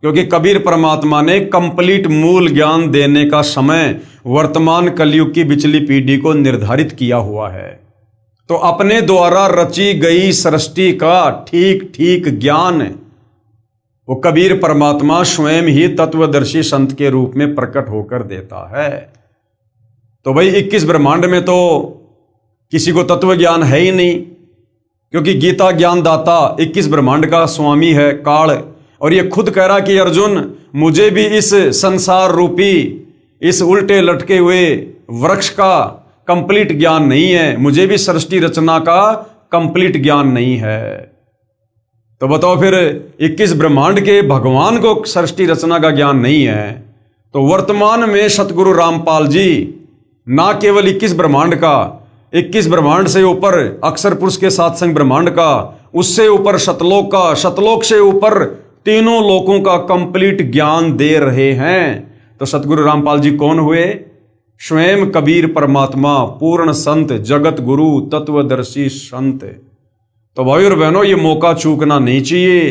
क्योंकि कबीर परमात्मा ने कंप्लीट मूल ज्ञान देने का समय वर्तमान कलयुग की पिछली पीढ़ी को निर्धारित किया हुआ है। तो अपने द्वारा रची गई सृष्टि का ठीक ठीक ज्ञान वो कबीर परमात्मा स्वयं ही तत्वदर्शी संत के रूप में प्रकट होकर देता है। तो भाई 21 ब्रह्मांड में तो किसी को तत्व ज्ञान है ही नहीं, क्योंकि गीता ज्ञान दाता 21 ब्रह्मांड का स्वामी है काल, और ये खुद कह रहा कि अर्जुन, मुझे भी इस संसार रूपी इस उल्टे लटके हुए वृक्ष का कंप्लीट ज्ञान नहीं है, मुझे भी सृष्टि रचना का कंप्लीट ज्ञान नहीं है। तो बताओ फिर 21 ब्रह्मांड के भगवान को सृष्टि रचना का ज्ञान नहीं है, तो वर्तमान में सतगुरु रामपाल जी ना केवल 21 ब्रह्मांड का, 21 ब्रह्मांड से ऊपर अक्षर पुरुष के 7 संग ब्रह्मांड का, उससे ऊपर शतलोक का, शतलोक से ऊपर तीनों लोकों का कंप्लीट ज्ञान दे रहे हैं। तो सतगुरु रामपाल जी कौन हुए? स्वयं कबीर परमात्मा, पूर्ण संत, जगत गुरु, तत्वदर्शी संत। तो भाई और बहनों, ये मौका चूकना नहीं चाहिए।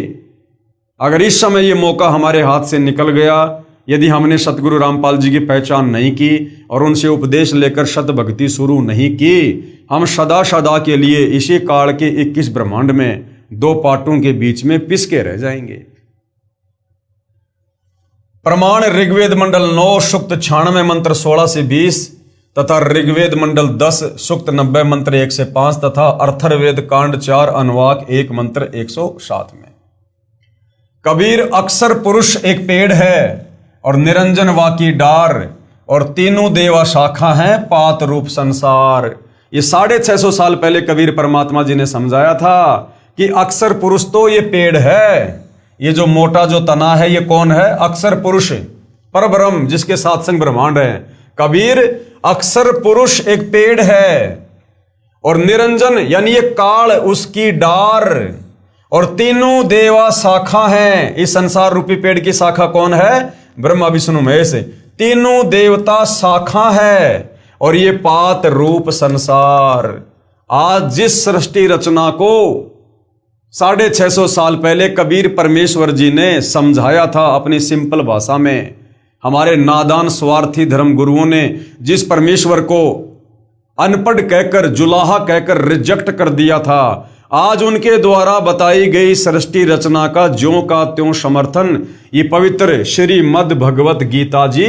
अगर इस समय ये मौका हमारे हाथ से निकल गया, यदि हमने सतगुरु रामपाल जी की पहचान नहीं की और उनसे उपदेश लेकर शत भक्ति शुरू नहीं की, हम सदा सदा के लिए इसी काल के 21 ब्रह्मांड में 2 पार्टों के बीच में पिसके रह जाएंगे। प्रमाण ऋग्वेद मंडल 9 सूक्त 96 मंत्र 16 से 20 तथा ऋग्वेद मंडल 10 सूक्त 90 मंत्र 1 से 5 तथा अर्थर्वेद कांड 4 अनुवाक 1 मंत्र 107 में। कबीर अक्षर पुरुष एक पेड़ है और निरंजन वाकी डार, और तीनों देवा शाखा हैं पात रूप संसार। ये 650 साल पहले कबीर परमात्मा जी ने समझाया था कि अक्षर पुरुष तो ये पेड़ है, ये जो मोटा जो तना है ये कौन है? अक्षर पुरुष, परब्रह्म, जिसके 7 संग ब्रह्मांड है। कबीर अक्षर पुरुष एक पेड़ है और निरंजन यानी ये काल उसकी डार, और तीनों देवा शाखा हैं। इस संसार रूपी पेड़ की शाखा कौन है? ब्रह्मा विष्णु महेश, तीनों देवता शाखा है, और ये पात रूप संसार। आज जिस सृष्टि रचना को 650 साल पहले कबीर परमेश्वर जी ने समझाया था अपनी सिंपल भाषा में, हमारे नादान स्वार्थी धर्म गुरुओं ने जिस परमेश्वर को अनपढ़ कहकर, जुलाहा कहकर रिजेक्ट कर दिया था, आज उनके द्वारा बताई गई सृष्टि रचना का ज्यों का त्यों समर्थन ये पवित्र श्रीमद् भगवत गीता जी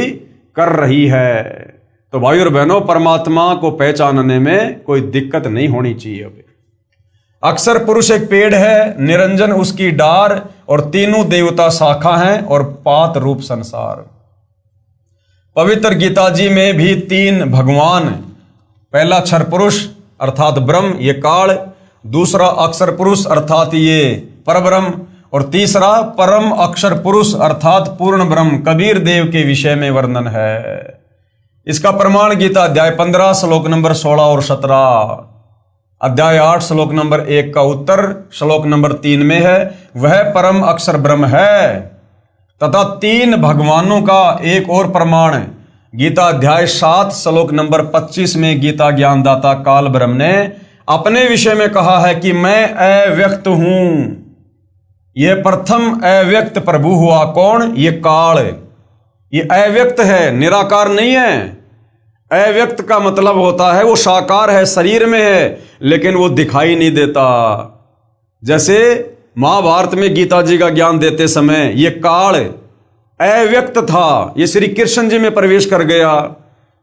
कर रही है। तो भाई और बहनों, परमात्मा को पहचानने में कोई दिक्कत नहीं होनी चाहिए। अभी अक्षर पुरुष एक पेड़ है, निरंजन उसकी डार, और तीनों देवता शाखा हैं, और पात रूप संसार। पवित्र गीता जी में भी तीन भगवान, पहला क्षर पुरुष अर्थात ब्रह्म, ये काल, दूसरा अक्षर पुरुष अर्थात ये परब्रह्म, और तीसरा परम अक्षर पुरुष अर्थात पूर्ण ब्रह्म कबीर देव के विषय में वर्णन है। इसका प्रमाण गीता अध्याय 15 श्लोक नंबर 16 और 17, अध्याय 8 श्लोक नंबर 1 का उत्तर श्लोक नंबर 3 में है। वह परम अक्षर ब्रह्म है। तथा तीन भगवानों का एक और प्रमाण गीता अध्याय 7 श्लोक नंबर 25 में गीता ज्ञानदाता काल ब्रह्म ने अपने विषय में कहा है कि मैं अव्यक्त हूं। यह प्रथम अव्यक्त प्रभु हुआ। कौन? ये काल। ये अव्यक्त है, निराकार नहीं है। अव्यक्त का मतलब होता है वो साकार है, शरीर में है, लेकिन वो दिखाई नहीं देता। जैसे महाभारत में गीता जी का ज्ञान देते समय ये काल अव्यक्त था, ये श्री कृष्ण जी में प्रवेश कर गया।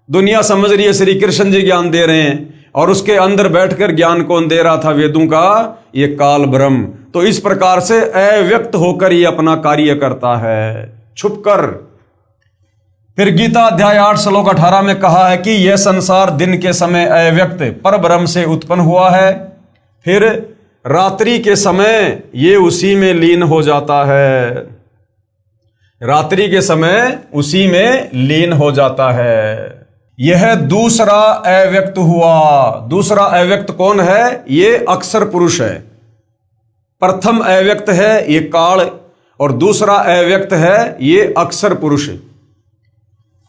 दुनिया समझ रही है श्री कृष्ण जी ज्ञान दे रहे हैं, और उसके अंदर बैठकर ज्ञान कौन दे रहा था वेदों का? ये काल ब्रह्म। तो इस प्रकार से अव्यक्त होकर ये अपना कार्य करता है, छुपकर। फिर गीता अध्याय 8 श्लोक 18 में कहा है कि यह संसार दिन के समय अव्यक्त पर ब्रह्म से उत्पन्न हुआ है, फिर रात्रि के समय ये उसी में लीन हो जाता है। रात्रि के समय उसी में लीन हो जाता है। यह दूसरा अव्यक्त हुआ। दूसरा अव्यक्त कौन है? ये अक्षर पुरुष है। प्रथम अव्यक्त है ये काल, और दूसरा अव्यक्त है ये अक्षर पुरुष।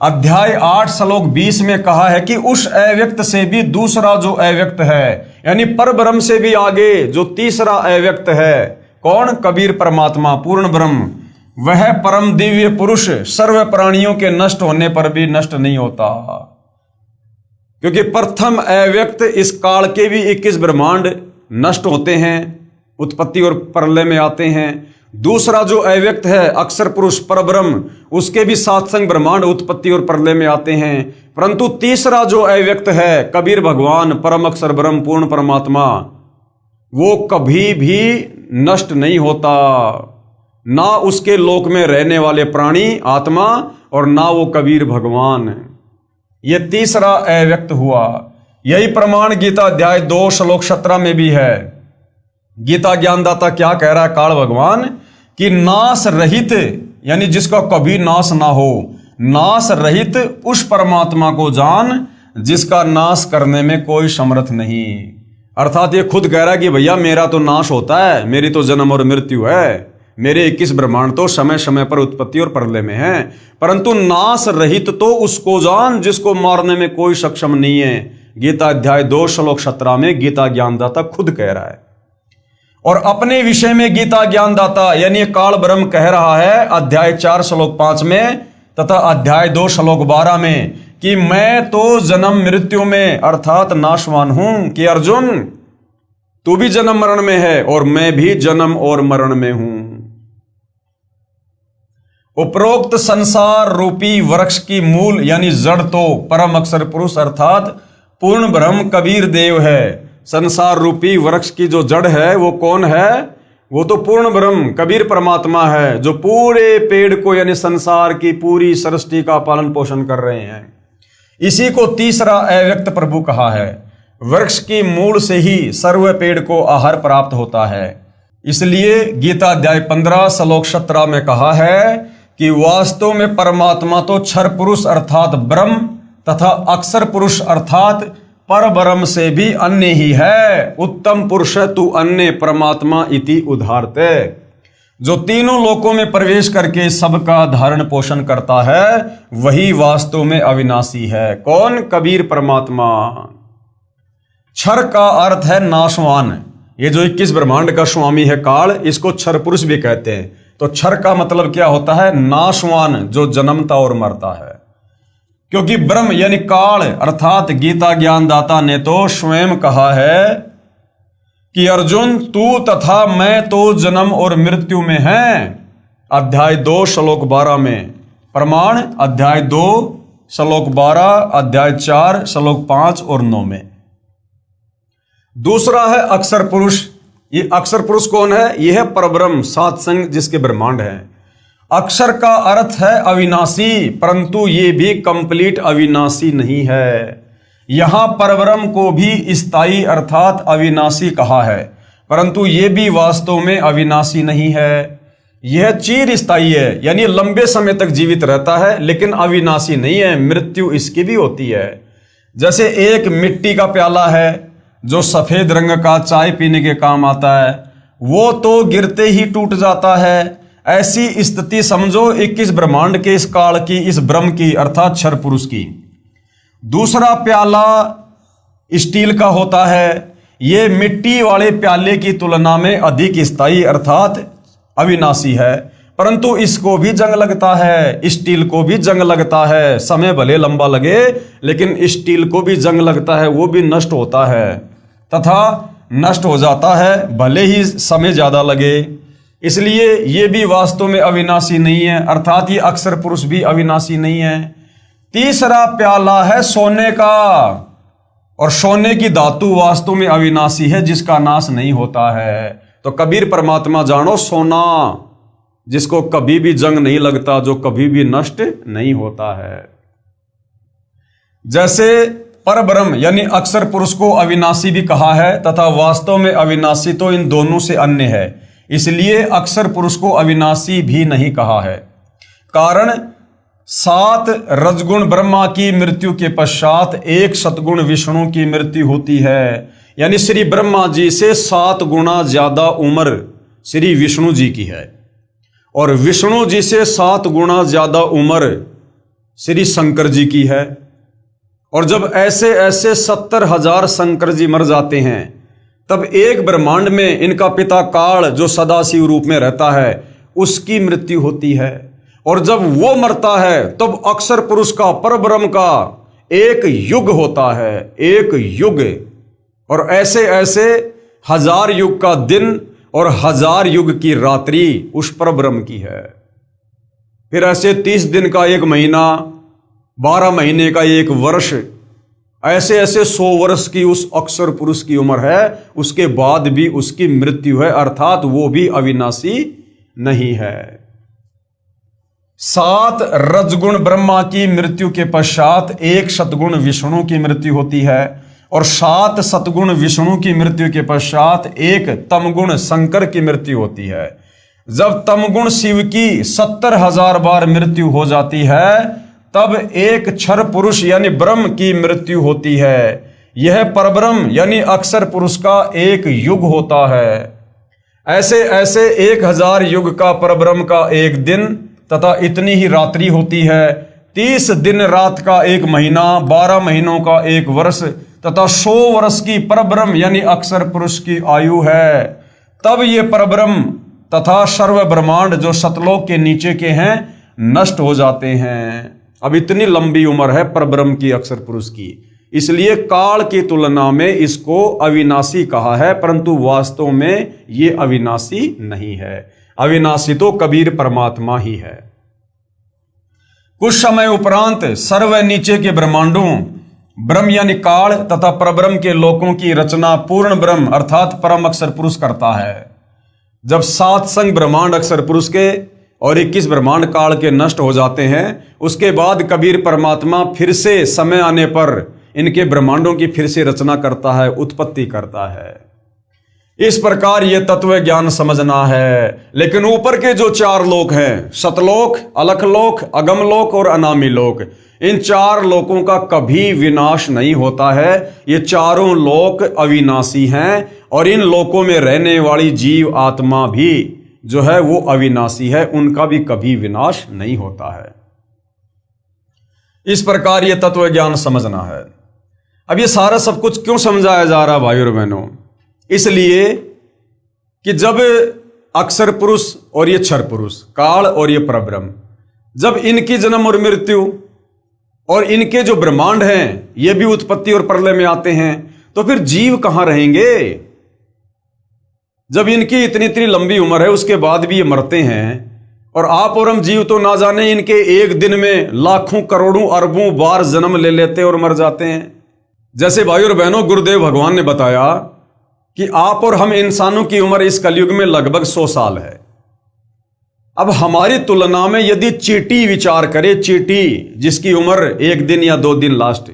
अध्याय 8 श्लोक 20 में कहा है कि उस अव्यक्त से भी दूसरा जो अव्यक्त है, यानी परब्रह्म से भी आगे जो तीसरा अव्यक्त है, कौन? कबीर परमात्मा पूर्ण ब्रह्म। वह परम दिव्य पुरुष सर्व प्राणियों के नष्ट होने पर भी नष्ट नहीं होता, क्योंकि प्रथम अव्यक्त इस काल के भी 21 ब्रह्मांड नष्ट होते हैं, उत्पत्ति और प्रलय में आते हैं। दूसरा जो अव्यक्त है अक्षर पुरुष परब्रह्म, उसके भी 7 संग ब्रह्मांड उत्पत्ति और प्रलय में आते हैं। परंतु तीसरा जो अव्यक्त है कबीर भगवान परम अक्षर ब्रह्म पूर्ण परमात्मा, वो कभी भी नष्ट नहीं होता। ना उसके लोक में रहने वाले प्राणी आत्मा, और ना वो कबीर भगवान। ये तीसरा अव्यक्त हुआ। यही प्रमाण गीता अध्याय 2 श्लोक 17 में भी है। गीता ज्ञानदाता क्या कह रहा है काल भगवान? कि नाश रहित, यानी जिसका कभी नाश ना हो, नाश रहित उस परमात्मा को जान जिसका नाश करने में कोई समर्थ नहीं। अर्थात ये खुद कह रहा है कि भैया मेरा तो नाश होता है, मेरी तो जन्म और मृत्यु है, मेरे 21 ब्रह्मांड तो समय समय पर उत्पत्ति और प्रलय में है, परंतु नाश रहित तो उसको जान जिसको मारने में कोई सक्षम नहीं है। गीता अध्याय 2 श्लोक 17 में गीता ज्ञानदाता खुद कह रहा है। और अपने विषय में गीता ज्ञानदाता यानी काल ब्रह्म कह रहा है अध्याय 4 श्लोक 5 में तथा अध्याय 2 श्लोक 12 में कि मैं तो जन्म मृत्यु में अर्थात नाशवान हूं, कि अर्जुन तू भी जन्म मरण में है और मैं भी जन्म और मरण में हूं। उपरोक्त संसार रूपी वृक्ष की मूल यानी जड़ तो परम अक्षर पुरुष अर्थात पूर्ण ब्रह्म कबीर देव है। संसार रूपी वृक्ष की जो जड़ है वो कौन है? वो तो पूर्ण ब्रह्म कबीर परमात्मा है, जो पूरे पेड़ को यानी संसार की पूरी सृष्टि का पालन पोषण कर रहे हैं। इसी को तीसरा अव्यक्त प्रभु कहा है। वृक्ष की मूल से ही सर्व पेड़ को आहार प्राप्त होता है। इसलिए गीता अध्याय 15 श्लोक 17 में कहा है कि वास्तव में परमात्मा तो क्षर पुरुष अर्थात ब्रह्म तथा अक्षर पुरुष अर्थात पर ब्रह्म से भी अन्य ही है। उत्तम पुरुष तू अन्य परमात्मा इति उदाहरते। जो तीनों लोकों में प्रवेश करके सबका धारण पोषण करता है वही वास्तव में अविनाशी है। कौन? कबीर परमात्मा। क्षर का अर्थ है नाशवान। ये जो 21 ब्रह्मांड का स्वामी है काल, इसको क्षर पुरुष भी कहते हैं। तो क्षर का मतलब क्या होता है? नाशवान, जो जन्मता और मरता है। क्योंकि ब्रह्म यानी काल अर्थात गीता ज्ञानदाता ने तो स्वयं कहा है कि अर्जुन तू तथा मैं तो जन्म और मृत्यु में हैं। अध्याय 2 श्लोक 12 में प्रमाण अध्याय 2 श्लोक 12, अध्याय 4, श्लोक 5 और 9 में। दूसरा है अक्षर पुरुष। ये अक्षर पुरुष कौन है? यह है परब्रह्म, सात संग जिसके ब्रह्मांड है। अक्षर का अर्थ है अविनाशी, परंतु ये भी कंप्लीट अविनाशी नहीं है। यहां परब्रह्म को भी स्थायी अर्थात अविनाशी कहा है, परंतु ये भी वास्तव में अविनाशी नहीं है। यह चिर स्थायी है, यानी लंबे समय तक जीवित रहता है, लेकिन अविनाशी नहीं है। मृत्यु इसकी भी होती है। जैसे एक मिट्टी का प्याला है जो सफेद रंग का चाय पीने के काम आता है, वो तो गिरते ही टूट जाता है। ऐसी स्थिति समझो 21 ब्रह्मांड के, इस काल की, इस ब्रह्म की अर्थात क्षर पुरुष की। दूसरा प्याला स्टील का होता है। ये मिट्टी वाले प्याले की तुलना में अधिक स्थायी अर्थात अविनाशी है, परंतु इसको भी जंग लगता है, स्टील को भी जंग लगता है। समय भले लंबा लगे, लेकिन स्टील को भी जंग लगता है, वो भी नष्ट होता है तथा नष्ट हो जाता है, भले ही समय ज्यादा लगे। इसलिए ये भी वास्तव में अविनाशी नहीं है, अर्थात ये अक्षर पुरुष भी अविनाशी नहीं है। तीसरा प्याला है सोने का, और सोने की धातु वास्तव में अविनाशी है, जिसका नाश नहीं होता है। तो कबीर परमात्मा जानो सोना, जिसको कभी भी जंग नहीं लगता, जो कभी भी नष्ट नहीं होता है। जैसे परब्रह्म यानी अक्षर पुरुष को अविनाशी भी कहा है तथा वास्तव में अविनाशी तो इन दोनों से अन्य है, इसलिए अक्षर पुरुष को अविनाशी भी नहीं कहा है। कारण 7 रजगुण ब्रह्मा की मृत्यु के पश्चात 1 सतगुण विष्णु की मृत्यु होती है। यानी श्री ब्रह्मा जी से 7 गुना ज्यादा उम्र श्री विष्णु जी की है, और विष्णु जी से 7 गुना ज्यादा उम्र श्री शंकर जी की है। और जब ऐसे ऐसे 70,000 शंकर जी मर जाते हैं, तब एक ब्रह्मांड में इनका पिता काल जो सदाशिव रूप में रहता है, उसकी मृत्यु होती है। और जब वो मरता है, तब अक्षर पुरुष का, परब्रह्म का एक युग होता है, एक युग। और ऐसे ऐसे 1000 युग का दिन और 1000 युग की रात्रि उस परब्रह्म की है। फिर ऐसे 30 दिन का एक महीना, 12 महीने का एक वर्ष, ऐसे ऐसे 100 वर्ष की उस अक्षर पुरुष की उम्र है। उसके बाद भी उसकी मृत्यु है, अर्थात वो भी अविनाशी नहीं है। 7 रजगुण ब्रह्मा की मृत्यु के पश्चात 1 सतगुण विष्णु की मृत्यु होती है, और 7 सतगुण विष्णु की मृत्यु के पश्चात 1 तमगुण शंकर की मृत्यु होती है। जब तमगुण शिव की 70,000 बार मृत्यु हो जाती है, तब 1 क्षर पुरुष यानी ब्रह्म की मृत्यु होती है। यह परब्रह्म यानी अक्षर पुरुष का एक युग होता है। ऐसे ऐसे 1000 युग का परब्रह्म का एक दिन तथा इतनी ही रात्रि होती है। 30 दिन रात का एक महीना, 12 महीनों का एक वर्ष तथा 100 वर्ष की परब्रह्म यानी अक्षर पुरुष की आयु है। तब ये परब्रह्म तथा सर्व ब्रह्मांड जो सतलोक के नीचे के हैं नष्ट हो जाते हैं। अब इतनी लंबी उम्र है परब्रह्म की, अक्षर पुरुष की, इसलिए काल की तुलना में इसको अविनाशी कहा है, परंतु वास्तव में ये अविनाशी नहीं है। अविनाशी तो कबीर परमात्मा ही है। कुछ समय उपरांत सर्व नीचे के ब्रह्मांडों, ब्रह्म यानी काल तथा परब्रह्म के लोकों की रचना पूर्ण ब्रह्म अर्थात परम अक्षर पुरुष करता है। जब 7 संग ब्रह्मांड अक्षर पुरुष के और 21 ब्रह्मांड काल के नष्ट हो जाते हैं, उसके बाद कबीर परमात्मा फिर से समय आने पर इनके ब्रह्मांडों की फिर से रचना करता है, उत्पत्ति करता है। इस प्रकार ये तत्व ज्ञान समझना है। लेकिन ऊपर के जो 4 लोक हैं, सतलोक, अलखलोक, अगमलोक और अनामी लोक, इन 4 लोकों का कभी विनाश नहीं होता है। ये चारों लोक अविनाशी हैं, और इन लोकों में रहने वाली जीव आत्मा भी जो है वो अविनाशी है, उनका भी कभी विनाश नहीं होता है। इस प्रकार ये तत्व ज्ञान समझना है। अब ये सारा सब कुछ क्यों समझाया जा रहा है भाई और बहनों? इसलिए कि जब अक्षर पुरुष और ये क्षर पुरुष, काल और ये परब्रह्म, जब इनकी जन्म और मृत्यु और इनके जो ब्रह्मांड हैं ये भी उत्पत्ति और प्रलय में आते हैं, तो फिर जीव कहां रहेंगे? जब इनकी इतनी इतनी लंबी उम्र है, उसके बाद भी ये मरते हैं और आप और हम जीव तो ना जाने इनके एक दिन में लाखों करोड़ों अरबों बार जन्म ले लेते और मर जाते हैं। जैसे भाई और बहनों, गुरुदेव भगवान ने बताया कि आप और हम इंसानों की उम्र इस कलयुग में लगभग 100 साल है। अब हमारी तुलना में यदि चींटी विचार करे, चींटी जिसकी उम्र 1 दिन या 2 दिन लास्ट,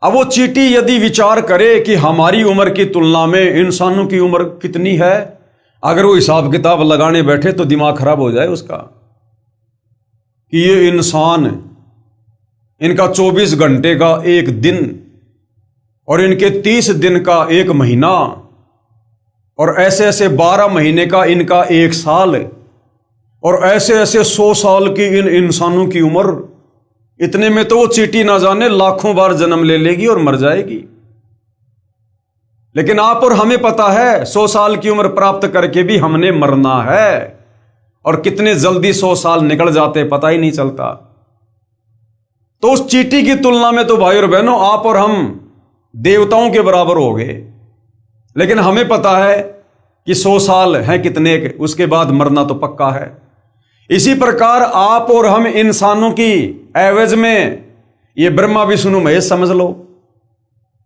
अब वो चींटी यदि विचार करे कि हमारी उम्र की तुलना में इंसानों की उम्र कितनी है, अगर वो हिसाब किताब लगाने बैठे तो दिमाग खराब हो जाए उसका कि ये इंसान, इनका 24 घंटे का एक दिन और इनके 30 दिन का एक महीना और ऐसे ऐसे 12 महीने का इनका एक साल और ऐसे ऐसे 100 साल की इन इंसानों की उम्र, इतने में तो वो चींटी ना जाने लाखों बार जन्म ले लेगी और मर जाएगी। लेकिन आप और हमें पता है 100 साल की उम्र प्राप्त करके भी हमने मरना है, और कितने जल्दी 100 साल निकल जाते पता ही नहीं चलता। तो उस चींटी की तुलना में तो भाई और बहनों आप और हम देवताओं के बराबर हो गए। लेकिन हमें पता है कि 100 साल हैं कितने, उसके बाद मरना तो पक्का है। इसी प्रकार आप और हम इंसानों की एवरेज में ये ब्रह्मा विष्णु महेश समझ लो।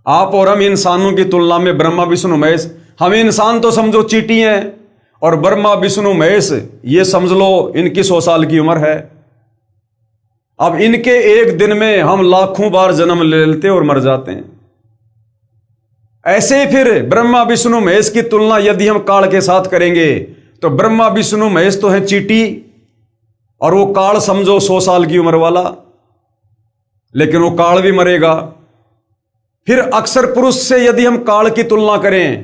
आप और हम इंसानों की तुलना में ब्रह्मा विष्णु महेश, हम इंसान तो समझो चींटी हैं, और ब्रह्मा विष्णु महेश ये समझ लो इनकी 100 साल की उम्र है। अब इनके एक दिन में हम लाखों बार जन्म ले लेते और मर जाते हैं। ऐसे ही फिर ब्रह्मा विष्णु महेश की तुलना यदि हम काल के साथ करेंगे तो ब्रह्मा विष्णु महेश तो है चींटी, और वो काल समझो 100 साल की उम्र वाला, लेकिन वो काल भी मरेगा। फिर अक्षर पुरुष से यदि हम काल की तुलना करें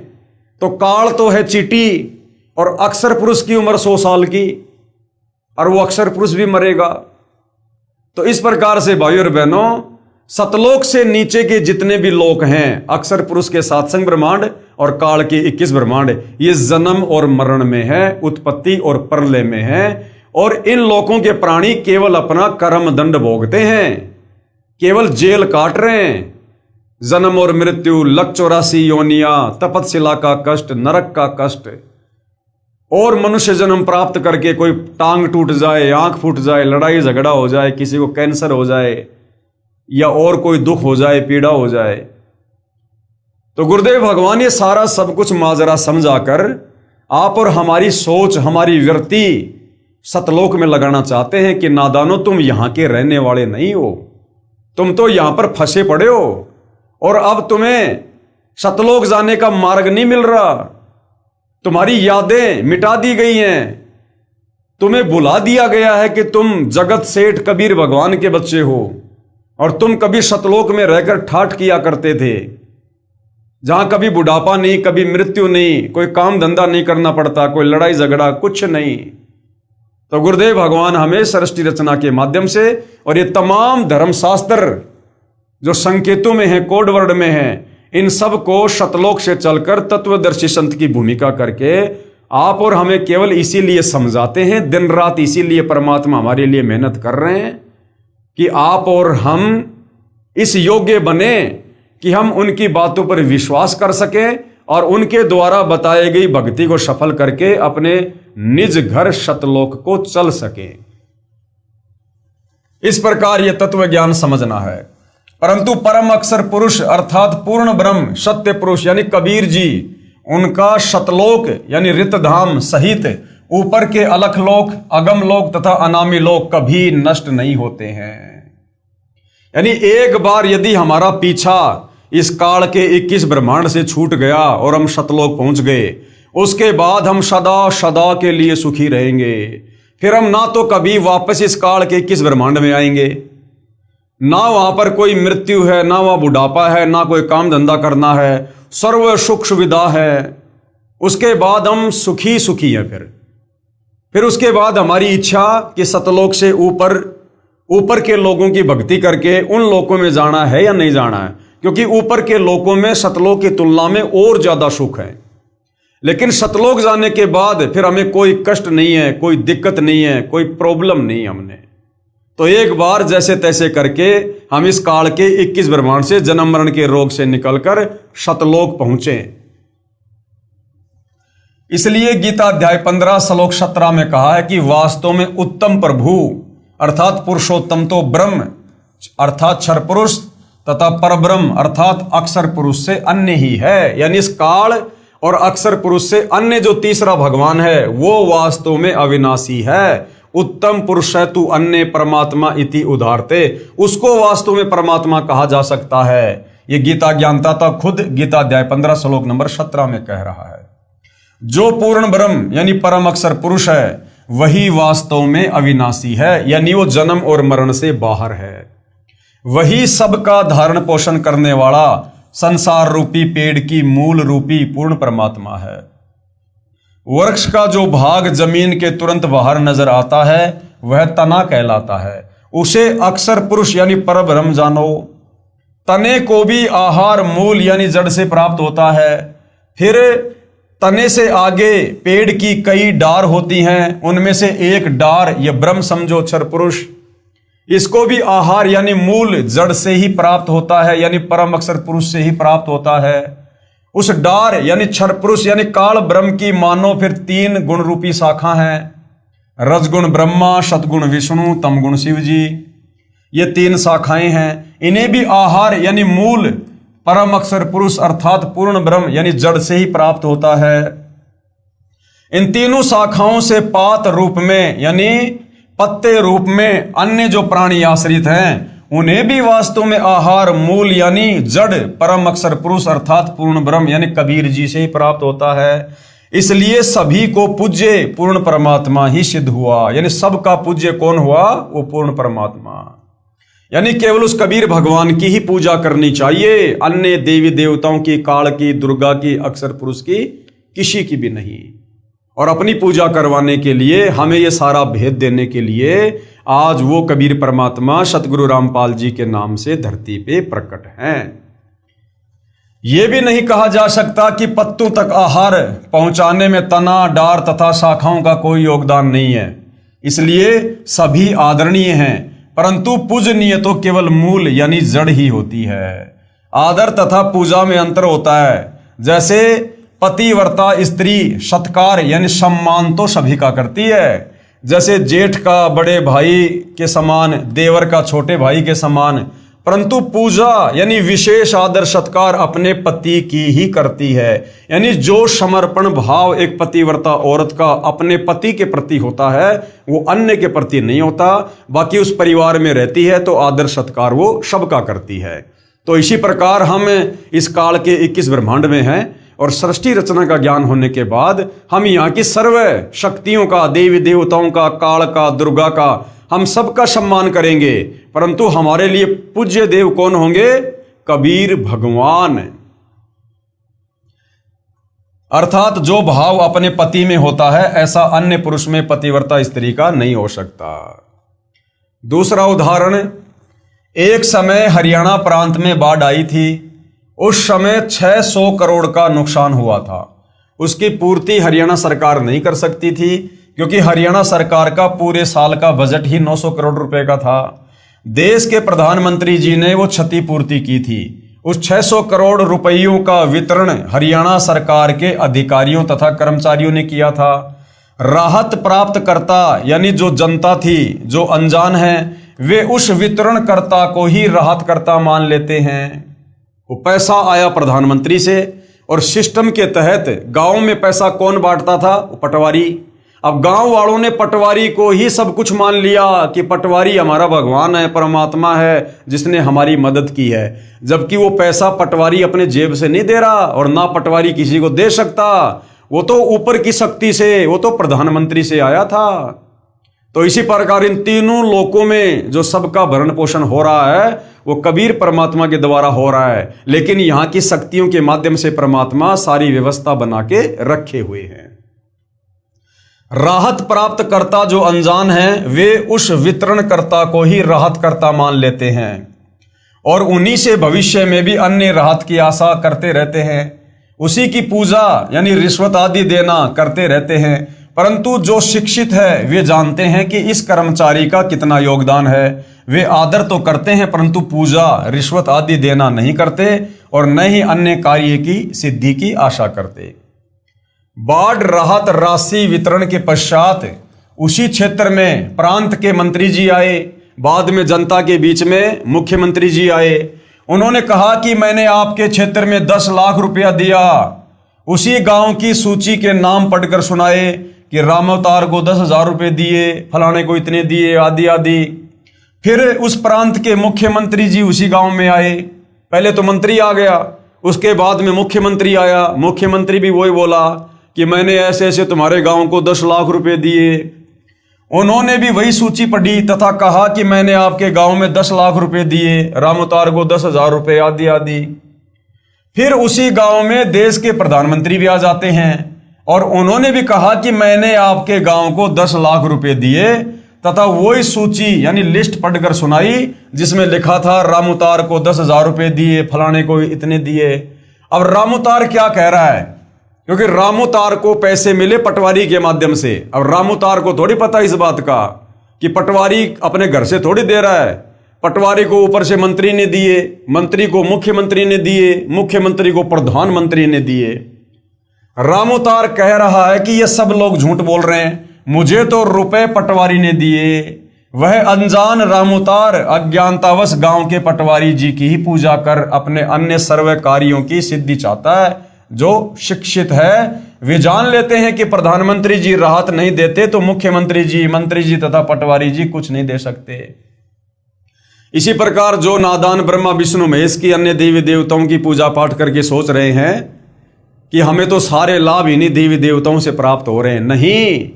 तो काल तो है चींटी और अक्षर पुरुष की उम्र 100 साल की, और वो अक्षर पुरुष भी मरेगा। तो इस प्रकार से भाइयों और बहनों, सतलोक से नीचे के जितने भी लोक हैं, अक्षर पुरुष के 7 संग ब्रह्मांड और काल के 21 ब्रह्मांड, ये जन्म और मरण में है, उत्पत्ति और प्रलय में है। और इन लोकों के प्राणी केवल अपना कर्म दंड भोगते हैं, केवल जेल काट रहे हैं। जन्म और मृत्यु, लक 84 योनिया, तपतशिला का कष्ट, नरक का कष्ट, और मनुष्य जन्म प्राप्त करके कोई टांग टूट जाए, आंख फूट जाए, लड़ाई झगड़ा हो जाए, किसी को कैंसर हो जाए या और कोई दुख हो जाए, पीड़ा हो जाए। तो गुरुदेव भगवान ये सारा सब कुछ माजरा समझाकर आप और हमारी सोच, हमारी वृत्ति सतलोक में लगाना चाहते हैं कि नादानो, तुम यहां के रहने वाले नहीं हो, तुम तो यहां पर फंसे पड़े हो, और अब तुम्हें सतलोक जाने का मार्ग नहीं मिल रहा। तुम्हारी यादें मिटा दी गई हैं, तुम्हें बुला दिया गया है कि तुम जगत सेठ कबीर भगवान के बच्चे हो, और तुम कभी सतलोक में रहकर ठाठ किया करते थे, जहां कभी बुढ़ापा नहीं, कभी मृत्यु नहीं, कोई काम धंधा नहीं करना पड़ता, कोई लड़ाई झगड़ा कुछ नहीं। तो गुरुदेव भगवान हमें सृष्टि रचना के माध्यम से और ये तमाम धर्मशास्त्र जो संकेतों में है, कोड वर्ड में है, इन सब को सतलोक से चलकर तत्वदर्शी संत की भूमिका करके आप और हमें केवल इसीलिए समझाते हैं, दिन रात इसीलिए परमात्मा हमारे लिए मेहनत कर रहे हैं कि आप और हम इस योग्य बने कि हम उनकी बातों पर विश्वास कर सकें और उनके द्वारा बताई गई भक्ति को सफल करके अपने निज घर सतलोक को चल सके। इस प्रकार यह तत्व ज्ञान समझना है। परंतु परम अक्षर पुरुष अर्थात पूर्ण ब्रह्म सत्य पुरुष यानी कबीर जी, उनका सतलोक यानी रितधाम सहित ऊपर के अलख लोक, अगम लोक तथा अनामी लोक कभी नष्ट नहीं होते हैं। यानी एक बार यदि हमारा पीछा इस काल के 21 ब्रह्मांड से छूट गया और हम सतलोक पहुंच गए, उसके बाद हम सदा सदा के लिए सुखी रहेंगे। फिर हम ना तो कभी वापस इस काल के 21 ब्रह्मांड में आएंगे, ना वहां पर कोई मृत्यु है, ना वहां बुढ़ापा है, ना कोई काम धंधा करना है, सर्व सुख सुविधा है। उसके बाद हम सुखी सुखी हैं। फिर उसके बाद हमारी इच्छा कि सतलोक से ऊपर के लोगों की भक्ति करके उन लोकों में जाना है या नहीं जाना है, क्योंकि ऊपर के लोकों में सतलोक की तुलना में और ज्यादा सुख है। लेकिन सतलोक जाने के बाद फिर हमें कोई कष्ट नहीं है, कोई दिक्कत नहीं है, कोई प्रॉब्लम नहीं है हमने। तो एक बार जैसे तैसे करके हम इस काल के 21 ब्रह्मांड से जन्म मरण के रोग से निकलकर सतलोक पहुंचे। इसलिए गीता अध्याय 15 श्लोक 17 में कहा है कि वास्तव में उत्तम प्रभु अर्थात पुरुषोत्तम तो ब्रह्म अर्थात क्षर पुरुष तथा परब्रह्म अर्थात अक्षर पुरुष से अन्य ही है। यानी इस काल और अक्षर पुरुष से अन्य जो तीसरा भगवान है वो वास्तव में अविनाशी है। उत्तम पुरुष है तू अन्य परमात्मा इति उदाहरते, उसको वास्तव में परमात्मा कहा जा सकता है। ये गीता ज्ञानदाता खुद गीता अध्याय 15 श्लोक नंबर 17 में कह रहा है। जो पूर्ण ब्रह्म यानी परम अक्षर पुरुष है वही वास्तव में अविनाशी है, यानी वो जन्म और मरण से बाहर है। वही सबका धारण पोषण करने वाला संसार रूपी पेड़ की मूल रूपी पूर्ण परमात्मा है। वृक्ष का जो भाग जमीन के तुरंत बाहर नजर आता है वह तना कहलाता है, उसे अक्षर पुरुष यानी परब्रह्म जानो। तने को भी आहार मूल यानी जड़ से प्राप्त होता है। फिर तने से आगे पेड़ की कई डार होती हैं, उनमें से एक डार यह ब्रह्म समझो अक्षर पुरुष, इसको भी आहार यानी मूल जड़ से ही प्राप्त होता है, यानी परम अक्षर पुरुष से ही प्राप्त होता है। उस डार यानी क्षर पुरुष यानी काल ब्रह्म की मानो फिर 3 गुण रूपी शाखा हैं, रजगुण ब्रह्मा, सतगुण विष्णु, तमगुण शिव जी। ये 3 शाखाएं हैं। इन्हें भी आहार यानी मूल परम अक्षर पुरुष अर्थात पूर्ण ब्रह्म यानी जड़ से ही प्राप्त होता है। इन तीनों शाखाओं से पात रूप में यानी पत्ते रूप में अन्य जो प्राणी आश्रित हैं उन्हें भी वास्तव में आहार मूल यानी जड़ परम अक्षर पुरुष अर्थात पूर्ण ब्रह्म यानी कबीर जी से ही प्राप्त होता है। इसलिए सभी को पूज्य पूर्ण परमात्मा ही सिद्ध हुआ, यानी सबका पूज्य कौन हुआ? वो पूर्ण परमात्मा। यानी केवल उस कबीर भगवान की ही पूजा करनी चाहिए, अन्य देवी देवताओं की, काल की, दुर्गा की, अक्षर पुरुष की, किसी की भी नहीं। और अपनी पूजा करवाने के लिए, हमें ये सारा भेद देने के लिए आज वो कबीर परमात्मा सतगुरु रामपाल जी के नाम से धरती पे प्रकट हैं। ये भी नहीं कहा जा सकता कि पत्तों तक आहार पहुंचाने में तना, डार तथा शाखाओं का कोई योगदान नहीं है, इसलिए सभी आदरणीय हैं, परंतु पूजनीय तो केवल मूल यानी जड़ ही होती है। आदर तथा पूजा में अंतर होता है। जैसे पतिव्रता स्त्री सत्कार यानी सम्मान तो सभी का करती है, जैसे जेठ का बड़े भाई के समान, देवर का छोटे भाई के समान, परंतु पूजा यानी विशेष आदर सत्कार अपने पति की ही करती है। यानी जो समर्पण भाव एक पतिव्रता औरत का अपने पति के प्रति होता है वो अन्य के प्रति नहीं होता। बाकी उस परिवार में रहती है तो आदर सत्कार वो सबका करती है। तो इसी प्रकार हम इस काल के 21 ब्रह्मांड में हैं और सृष्टि रचना का ज्ञान होने के बाद हम यहाँ की सर्व शक्तियों का, देवी देवताओं का, काल का, दुर्गा का, हम सबका सम्मान करेंगे, परंतु हमारे लिए पूज्य देव कौन होंगे? कबीर भगवान। अर्थात जो भाव अपने पति में होता है ऐसा अन्य पुरुष में पतिव्रता स्त्री का नहीं हो सकता। दूसरा उदाहरण, एक समय हरियाणा प्रांत में बाढ़ आई थी। उस समय 600 करोड़ का नुकसान हुआ था। उसकी पूर्ति हरियाणा सरकार नहीं कर सकती थी क्योंकि हरियाणा सरकार का पूरे साल का बजट ही 900 करोड़ रुपए का था। देश के प्रधानमंत्री जी ने वो क्षतिपूर्ति की थी। उस 600 करोड़ रुपयों का वितरण हरियाणा सरकार के अधिकारियों तथा कर्मचारियों ने किया था। राहत प्राप्त करता यानी जो जनता थी, जो अनजान है, वे उस वितरणकर्ता को ही राहतकर्ता मान लेते हैं। वो पैसा आया प्रधानमंत्री से और सिस्टम के तहत गांव में पैसा कौन बांटता था? वो पटवारी। अब गांव वालों ने पटवारी को ही सब कुछ मान लिया कि पटवारी हमारा भगवान है, परमात्मा है, जिसने हमारी मदद की है, जबकि वो पैसा पटवारी अपने जेब से नहीं दे रहा और ना पटवारी किसी को दे सकता। वो तो ऊपर की शक्ति से, वो तो प्रधानमंत्री से आया था। तो इसी प्रकार इन तीनों लोकों में जो सबका भरण पोषण हो रहा है वो कबीर परमात्मा के द्वारा हो रहा है, लेकिन यहाँ की शक्तियों के माध्यम से परमात्मा सारी व्यवस्था बना के रखे हुए हैं। राहत प्राप्त करता जो अनजान है वे उस वितरणकर्ता को ही राहतकर्ता मान लेते हैं और उन्हीं से भविष्य में भी अन्य राहत की आशा करते रहते हैं। उसी की पूजा यानी रिश्वत आदि देना करते रहते हैं। परंतु जो शिक्षित है वे जानते हैं कि इस कर्मचारी का कितना योगदान है। वे आदर तो करते हैं परंतु पूजा, रिश्वत आदि देना नहीं करते और न ही अन्य कार्य की सिद्धि की आशा करते। बाढ़ राहत राशि वितरण के पश्चात उसी क्षेत्र में प्रांत के मंत्री जी आए, बाद में जनता के बीच में मुख्यमंत्री जी आए। उन्होंने कहा कि मैंने आपके क्षेत्र में 10 लाख रुपया दिया। उसी गांव की सूची के नाम पढ़कर सुनाए कि रामावतार को 10,000 रुपये दिए, फलाने को इतने दिए, आदि आदि। फिर उस प्रांत के मुख्यमंत्री जी उसी गांव में आए। पहले तो मंत्री आ गया, उसके बाद में मुख्यमंत्री आया। मुख्यमंत्री भी वही बोला कि मैंने ऐसे ऐसे तुम्हारे गांव को 10 लाख रुपए दिए। उन्होंने भी वही सूची पढ़ी तथा कहा कि मैंने आपके गांव में 10 लाख रुपए दिए, रामावतार को 10,000 रुपये, आदि आदि। फिर उसी गांव में देश के प्रधानमंत्री भी आ जाते हैं और उन्होंने भी कहा कि मैंने आपके गांव को 10 लाख रुपए दिए तथा वही सूची यानी लिस्ट पढ़कर सुनाई जिसमें लिखा था रामावतार को 10,000 रुपये दिए, फलाने को इतने दिए। अब रामावतार क्या कह रहा है, क्योंकि रामावतार को पैसे मिले पटवारी के माध्यम से। अब रामावतार को थोड़ी पता इस बात का कि पटवारी अपने घर से थोड़ी दे रहा है। पटवारी को ऊपर से मंत्री ने दिए, मंत्री को मुख्यमंत्री ने दिए, मुख्यमंत्री को प्रधानमंत्री ने दिए। रामावतार कह रहा है कि ये सब लोग झूठ बोल रहे हैं, मुझे तो रुपए पटवारी ने दिए। वह अनजान रामावतार अज्ञानतावश गांव के पटवारी जी की ही पूजा कर अपने अन्य सर्व कार्यों की सिद्धि चाहता है। जो शिक्षित है वे जान लेते हैं कि प्रधानमंत्री जी राहत नहीं देते तो मुख्यमंत्री जी, मंत्री जी तथा पटवारी जी कुछ नहीं दे सकते। इसी प्रकार जो नादान ब्रह्मा विष्णु महेश की अन्य देवी देवताओं की पूजा पाठ करके सोच रहे हैं कि हमें तो सारे लाभ इन्हीं देवी देवताओं से प्राप्त हो रहे हैं, नहीं।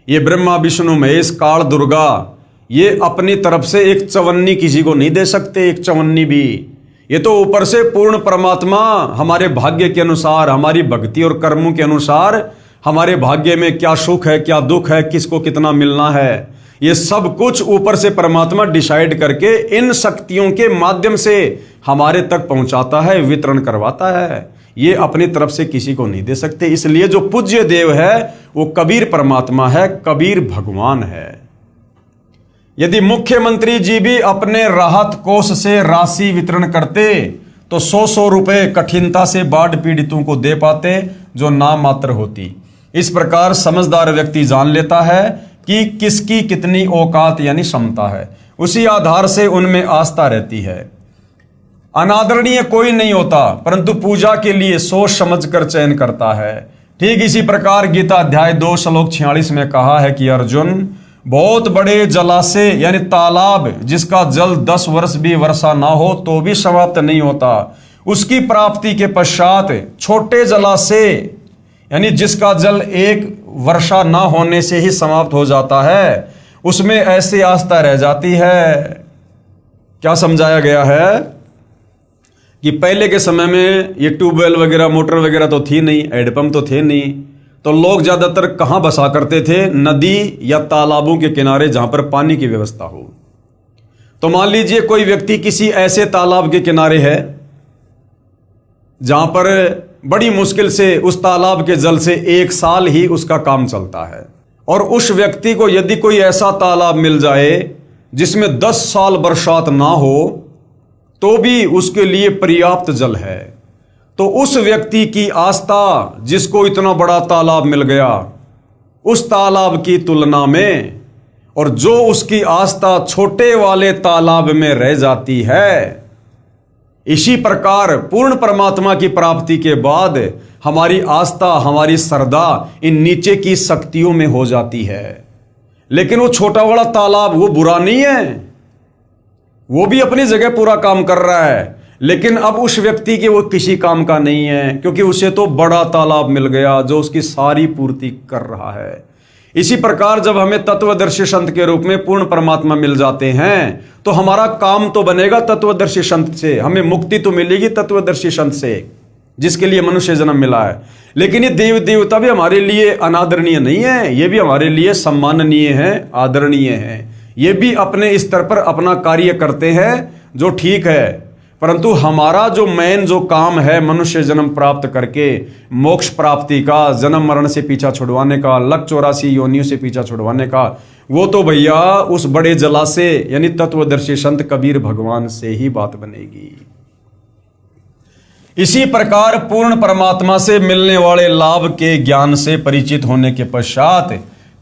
ये ब्रह्मा विष्णु महेश काल दुर्गा ये अपनी तरफ से एक चवन्नी किसी को नहीं दे सकते, एक चवन्नी भी। ये तो ऊपर से पूर्ण परमात्मा हमारे भाग्य के अनुसार, हमारी भक्ति और कर्मों के अनुसार हमारे भाग्य में क्या सुख है, क्या दुख है, किसको कितना मिलना है, ये सब कुछ ऊपर से परमात्मा डिसाइड करके इन शक्तियों के माध्यम से हमारे तक पहुंचाता है, वितरण करवाता है। ये अपनी तरफ से किसी को नहीं दे सकते। इसलिए जो पूज्य देव है वो कबीर परमात्मा है, कबीर भगवान है। यदि मुख्यमंत्री जी भी अपने राहत कोष से राशि वितरण करते तो 100-100 रुपए कठिनता से बाढ़ पीड़ितों को दे पाते, जो नाम मात्र होती। इस प्रकार समझदार व्यक्ति जान लेता है कि किसकी कितनी औकात यानी क्षमता है, उसी आधार से उनमें आस्था रहती है। अनादरणीय कोई नहीं होता, परंतु पूजा के लिए सोच समझ कर चयन करता है। ठीक इसी प्रकार गीता अध्याय 2 श्लोक 46 में कहा है कि अर्जुन, बहुत बड़े जलाशय यानी तालाब जिसका जल 10 वर्ष भी वर्षा ना हो तो भी समाप्त नहीं होता, उसकी प्राप्ति के पश्चात छोटे जलाशय यानी जिसका जल 1 वर्षा ना होने से ही समाप्त हो जाता है, उसमें ऐसी आस्था रह जाती है। क्या समझाया गया है कि पहले के समय में ये ट्यूबवेल वगैरह, मोटर वगैरह तो थी नहीं, हैंडपंप तो थे नहीं, तो लोग ज्यादातर कहां बसा करते थे? नदी या तालाबों के किनारे जहां पर पानी की व्यवस्था हो। तो मान लीजिए कोई व्यक्ति किसी ऐसे तालाब के किनारे है जहां पर बड़ी मुश्किल से उस तालाब के जल से 1 साल ही उसका काम चलता है, और उस व्यक्ति को यदि कोई ऐसा तालाब मिल जाए जिसमें 10 साल बरसात ना हो तो भी उसके लिए पर्याप्त जल है, तो उस व्यक्ति की आस्था, जिसको इतना बड़ा तालाब मिल गया, उस तालाब की तुलना में और जो उसकी आस्था छोटे वाले तालाब में रह जाती है, इसी प्रकार पूर्ण परमात्मा की प्राप्ति के बाद हमारी आस्था, हमारी श्रद्धा इन नीचे की शक्तियों में हो जाती है। लेकिन वो छोटा बड़ा तालाब वो बुरा नहीं है, वो भी अपनी जगह पूरा काम कर रहा है, लेकिन अब उस व्यक्ति के वो किसी काम का नहीं है, क्योंकि उसे तो बड़ा तालाब मिल गया जो उसकी सारी पूर्ति कर रहा है। इसी प्रकार जब हमें तत्वदर्शी संत के रूप में पूर्ण परमात्मा मिल जाते हैं तो हमारा काम तो बनेगा तत्वदर्शी संत से, हमें मुक्ति तो मिलेगी तत्वदर्शी संत से, जिसके लिए मनुष्य जन्म मिला है। लेकिन ये देव देवता भी हमारे लिए अनादरणीय नहीं है, ये भी हमारे लिए सम्माननीय है, आदरणीय है। ये भी अपने स्तर पर अपना कार्य करते हैं जो ठीक है, परंतु हमारा जो मेन जो काम है मनुष्य जन्म प्राप्त करके मोक्ष प्राप्ति का, जन्म मरण से पीछा छुड़वाने का, लक 84 योनियों से पीछा छुड़वाने का, वो तो भैया उस बड़े जलाशय यानी तत्वदर्शी संत कबीर भगवान से ही बात बनेगी। इसी प्रकार पूर्ण परमात्मा से मिलने वाले लाभ के ज्ञान से परिचित होने के पश्चात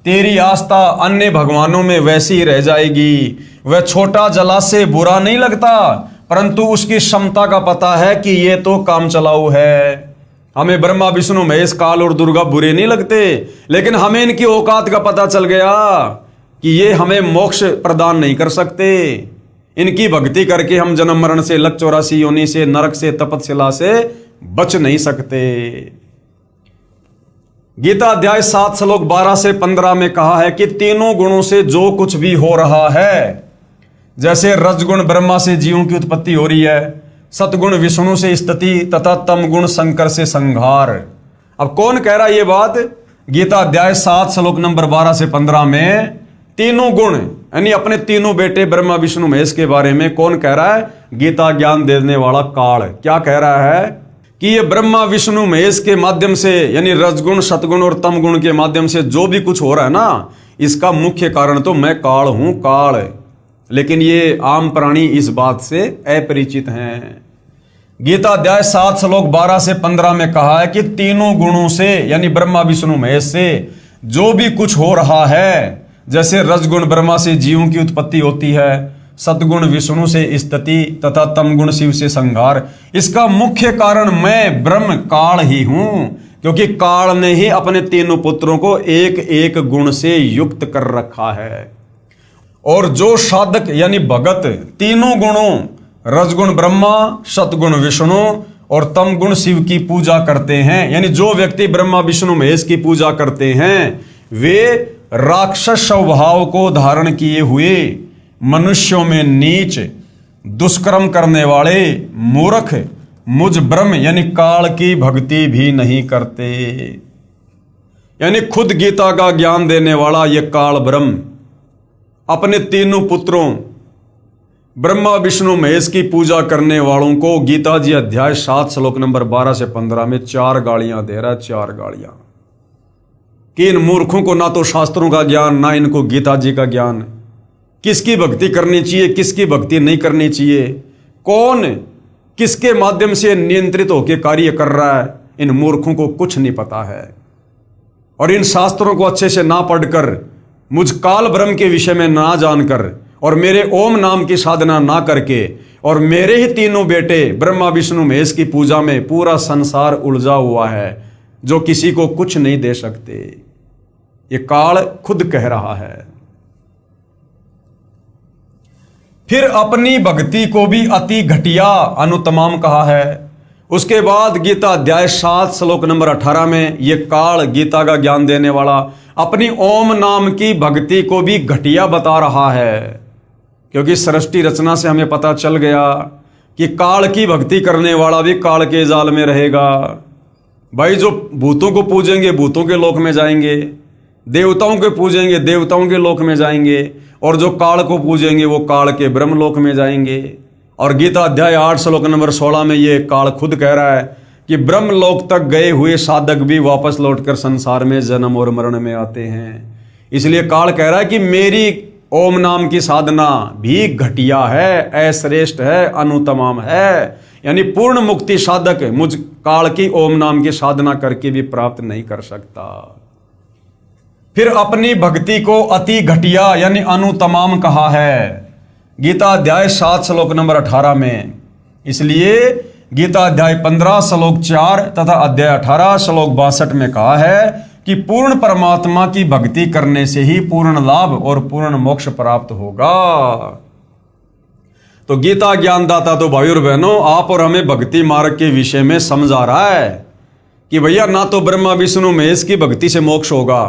तेरी आस्था अन्य भगवानों में वैसी ही रह जाएगी। वह छोटा जलाशय बुरा नहीं लगता, परंतु उसकी क्षमता का पता है कि ये तो काम चलाऊ है। हमें ब्रह्मा विष्णु महेश काल और दुर्गा बुरे नहीं लगते, लेकिन हमें इनकी औकात का पता चल गया कि ये हमें मोक्ष प्रदान नहीं कर सकते। इनकी भक्ति करके हम जन्म मरण से, लक 84 योनि से, नरक से, तपस्या से बच नहीं सकते। गीता अध्याय 7 श्लोक 12 से 15 में कहा है कि तीनों गुणों से जो कुछ भी हो रहा है, जैसे रजगुण ब्रह्मा से जीवों की उत्पत्ति हो रही है, सतगुण विष्णु से स्तुति तथा तम गुण शंकर से संहार। अब कौन कह रहा है ये बात? गीता अध्याय 7 श्लोक नंबर 12 से 15 में तीनों गुण यानी अपने तीनों बेटे ब्रह्मा विष्णु महेश के बारे में कौन कह रहा है? गीता ज्ञान देने वाला काल क्या कह रहा है कि ये ब्रह्मा विष्णु महेश के माध्यम से यानी रजगुण सतगुण और तम गुण के माध्यम से जो भी कुछ हो रहा है ना, इसका मुख्य कारण तो मैं काल हूं, काल। लेकिन ये आम प्राणी इस बात से अपरिचित हैं। गीता अध्याय 7 श्लोक 12 से 15 में कहा है कि तीनों गुणों से यानी ब्रह्मा विष्णु महेश से जो भी कुछ हो रहा है, जैसे रजगुण ब्रह्मा से जीवों की उत्पत्ति होती है, सतगुण विष्णु से स्तुति तथा तम गुण शिव से संहार, इसका मुख्य कारण मैं ब्रह्म काल ही हूं, क्योंकि काल ने ही अपने तीनों पुत्रों को एक एक गुण से युक्त कर रखा है। और जो साधक यानी भगत तीनों गुणों रजगुण ब्रह्मा, सतगुण विष्णु और तम गुण शिव की पूजा करते हैं, यानी जो व्यक्ति ब्रह्मा विष्णु महेश की पूजा करते हैं, वे राक्षस स्वभाव को धारण किए हुए मनुष्यों में नीच दुष्कर्म करने वाले मूर्ख मुझ ब्रह्म यानी काल की भक्ति भी नहीं करते। यानी खुद गीता का ज्ञान देने वाला ये काल ब्रह्म अपने तीनों पुत्रों ब्रह्मा विष्णु महेश की पूजा करने वालों को गीता जी अध्याय 7 श्लोक नंबर 12 से 15 में 4 गालियां दे रहा है, 4 गालियां कि इन मूर्खों को ना तो शास्त्रों का ज्ञान, ना इनको गीता जी का ज्ञान, किसकी भक्ति करनी चाहिए, किसकी भक्ति नहीं करनी चाहिए, कौन किसके माध्यम से नियंत्रित होकर कार्य कर रहा है, इन मूर्खों को कुछ नहीं पता है। और इन शास्त्रों को अच्छे से ना पढ़कर, मुझ काल ब्रह्म के विषय में ना जानकर और मेरे ओम नाम की साधना ना करके और मेरे ही तीनों बेटे ब्रह्मा विष्णु महेश की पूजा में पूरा संसार उलझा हुआ है, जो किसी को कुछ नहीं दे सकते। ये काल खुद कह रहा है। फिर अपनी भक्ति को भी अति घटिया अनुत्तमाम कहा है। उसके बाद गीता अध्याय 7 श्लोक नंबर 18 में ये काल गीता का ज्ञान देने वाला अपनी ओम नाम की भक्ति को भी घटिया बता रहा है, क्योंकि सृष्टि रचना से हमें पता चल गया कि काल की भक्ति करने वाला भी काल के जाल में रहेगा। भाई जो भूतों को पूजेंगे भूतों के लोक में जाएंगे, देवताओं को पूजेंगे देवताओं के लोक में जाएंगे, और जो काल को पूजेंगे वो काल के ब्रह्म लोक में जाएंगे। और गीता अध्याय 8 श्लोक नंबर 16 में ये काल खुद कह रहा है कि ब्रह्म लोक तक गए हुए साधक भी वापस लौटकर संसार में जन्म और मरण में आते हैं। इसलिए काल कह रहा है कि मेरी ओम नाम की साधना भी घटिया है, अश्रेष्ठ है, अनुत्तमाम है, यानी पूर्ण मुक्ति साधक मुझ काल की ओम नाम की साधना करके भी प्राप्त नहीं कर सकता। फिर अपनी भक्ति को अति घटिया यानी अनुत्तमाम कहा है गीता अध्याय 7 श्लोक नंबर 18 में। इसलिए गीता अध्याय 15 श्लोक 4 तथा अध्याय 18 श्लोक 62 में कहा है कि पूर्ण परमात्मा की भक्ति करने से ही पूर्ण लाभ और पूर्ण मोक्ष प्राप्त होगा। तो गीता ज्ञानदाता तो भाई और बहनों आप और हमें भक्ति मार्ग के विषय में समझा रहा है कि भैया ना तो ब्रह्मा विष्णु महेश की भक्ति से मोक्ष होगा,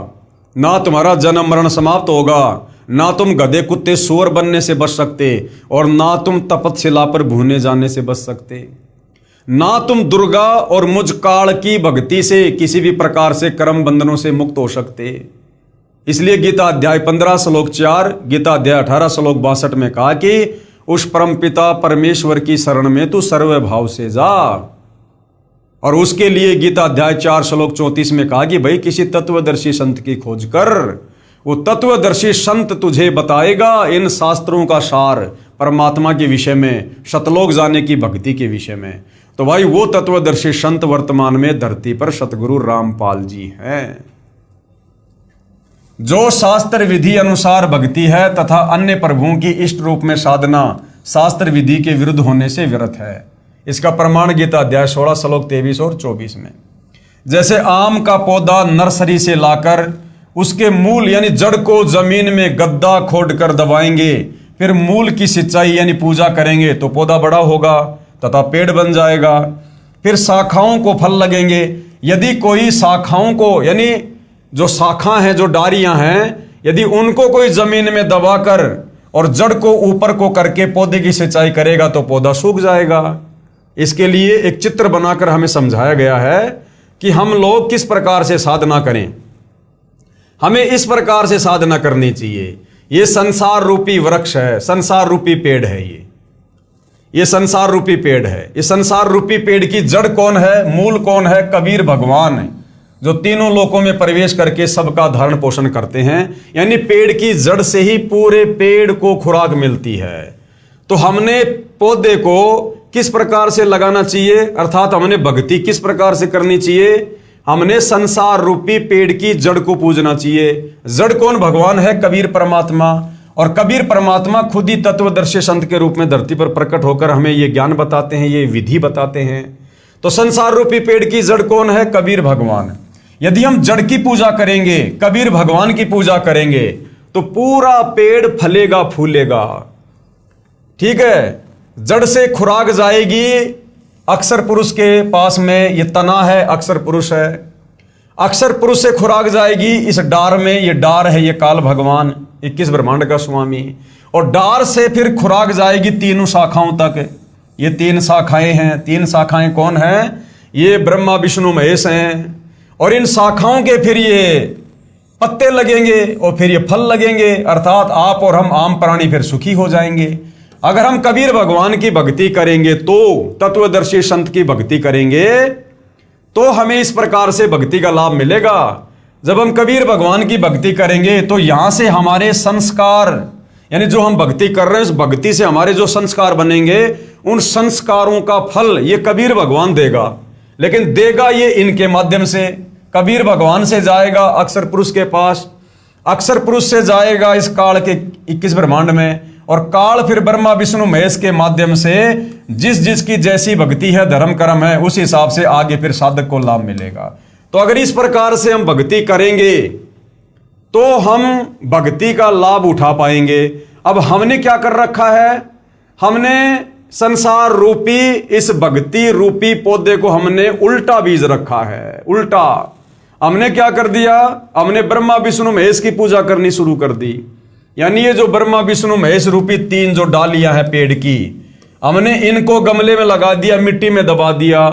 ना तुम्हारा जन्म मरण समाप्त होगा, ना तुम गधे कुत्ते सूअर बनने से बच सकते, और ना तुम तपस्या पर भूने जाने से बच सकते, ना तुम दुर्गा और मुझ काल की भक्ति से किसी भी प्रकार से कर्म बंधनों से मुक्त हो सकते। इसलिए गीता अध्याय 15 श्लोक 4 गीता अध्याय 18 श्लोक 62 में कहा कि उस परम पिता परमेश्वर की शरण में तू सर्व भाव से जा। और उसके लिए गीता अध्याय 4 श्लोक 34 में कहा कि भाई किसी तत्वदर्शी संत की खोज कर, वो तत्वदर्शी संत तुझे बताएगा इन शास्त्रों का सार, परमात्मा के विषय में, शतलोक जाने की भक्ति के विषय में। तो भाई वो तत्वदर्शी संत वर्तमान में धरती पर सतगुरु रामपाल जी हैं, जो शास्त्र विधि अनुसार भक्ति है तथा अन्य प्रभुओं की इष्ट रूप में साधना शास्त्र विधि के विरुद्ध होने से व्यर्थ है। इसका प्रमाण गीता अध्याय 16 श्लोक 23 और 24 में। जैसे आम का पौधा नर्सरी से लाकर उसके मूल यानी जड़ को जमीन में गड्ढा खोद कर दबाएंगे, फिर मूल की सिंचाई यानी पूजा करेंगे तो पौधा बड़ा होगा तथा पेड़ बन जाएगा। फिर शाखाओं को फल लगेंगे। यदि कोई शाखाओं को यानी जो शाखा हैं, जो डारियां हैं, यदि उनको कोई जमीन में दबाकर और जड़ को ऊपर को करके पौधे की सिंचाई करेगा तो पौधा सूख जाएगा। इसके लिए एक चित्र बनाकर हमें समझाया गया है कि हम लोग किस प्रकार से साधना करें। हमें इस प्रकार से साधना करनी चाहिए। ये संसार रूपी वृक्ष है, संसार रूपी पेड़ है। ये संसार रूपी पेड़ है। इस संसार रूपी पेड़ की जड़ कौन है, मूल कौन है? कबीर भगवान है, जो तीनों लोकों में प्रवेश करके सबका धारण पोषण करते हैं। यानी पेड़ की जड़ से ही पूरे पेड़ को खुराक मिलती है। तो हमने पौधे को किस प्रकार से लगाना चाहिए, अर्थात हमने भक्ति किस प्रकार से करनी चाहिए? हमने संसार रूपी पेड़ की जड़ को पूजना चाहिए। जड़ कौन? भगवान है, कबीर परमात्मा। और कबीर परमात्मा खुद ही तत्वदर्शी संत के रूप में धरती पर प्रकट होकर हमें ये ज्ञान बताते हैं, ये विधि बताते हैं। तो संसार रूपी पेड़ की जड़ कौन है? कबीर भगवान। यदि हम जड़ की पूजा करेंगे, कबीर भगवान की पूजा करेंगे, तो पूरा पेड़ फलेगा, फूलेगा। ठीक है, जड़ से खुराक जाएगी। अक्षर पुरुष के पास में ये तना है, अक्षर पुरुष है। अक्षर पुरुष से खुराक जाएगी इस डार में, ये डार है, ये काल भगवान 21 ब्रह्मांड का स्वामी। और डार से फिर खुराक जाएगी तीनों शाखाओं तक। ये 3 शाखाएं हैं। 3 शाखाएं कौन हैं? ये ब्रह्मा विष्णु महेश हैं। और इन शाखाओं के फिर ये पत्ते लगेंगे और फिर ये फल लगेंगे, अर्थात आप और हम आम प्राणी फिर सुखी हो जाएंगे। अगर हम कबीर भगवान की भक्ति करेंगे, तो तत्वदर्शी संत की भक्ति करेंगे, तो हमें इस प्रकार से भक्ति का लाभ मिलेगा। जब हम कबीर भगवान की भक्ति करेंगे तो यहां से हमारे संस्कार, यानी जो हम भक्ति कर रहे हैं, उस भक्ति से हमारे जो संस्कार बनेंगे, उन संस्कारों का फल ये कबीर भगवान देगा। लेकिन देगा ये इनके माध्यम से। कबीर भगवान से जाएगा अक्षर पुरुष के पास, अक्षर पुरुष से जाएगा इस काल के 21 ब्रह्मांड में, और काल फिर ब्रह्मा विष्णु महेश के माध्यम से जिस जिसकी जैसी भक्ति है, धर्म कर्म है, उस हिसाब से आगे फिर साधक को लाभ मिलेगा। तो अगर इस प्रकार से हम भक्ति करेंगे तो हम भक्ति का लाभ उठा पाएंगे। अब हमने क्या कर रखा है? हमने संसार रूपी इस भक्ति रूपी पौधे को हमने उल्टा बीज रखा है। उल्टा हमने क्या कर दिया? हमने ब्रह्मा विष्णु महेश की पूजा करनी शुरू कर दी। यानी ये जो ब्रह्मा विष्णु महेश रूपी 3 जो डालियां हैं पेड़ की, हमने इनको गमले में लगा दिया, मिट्टी में दबा दिया।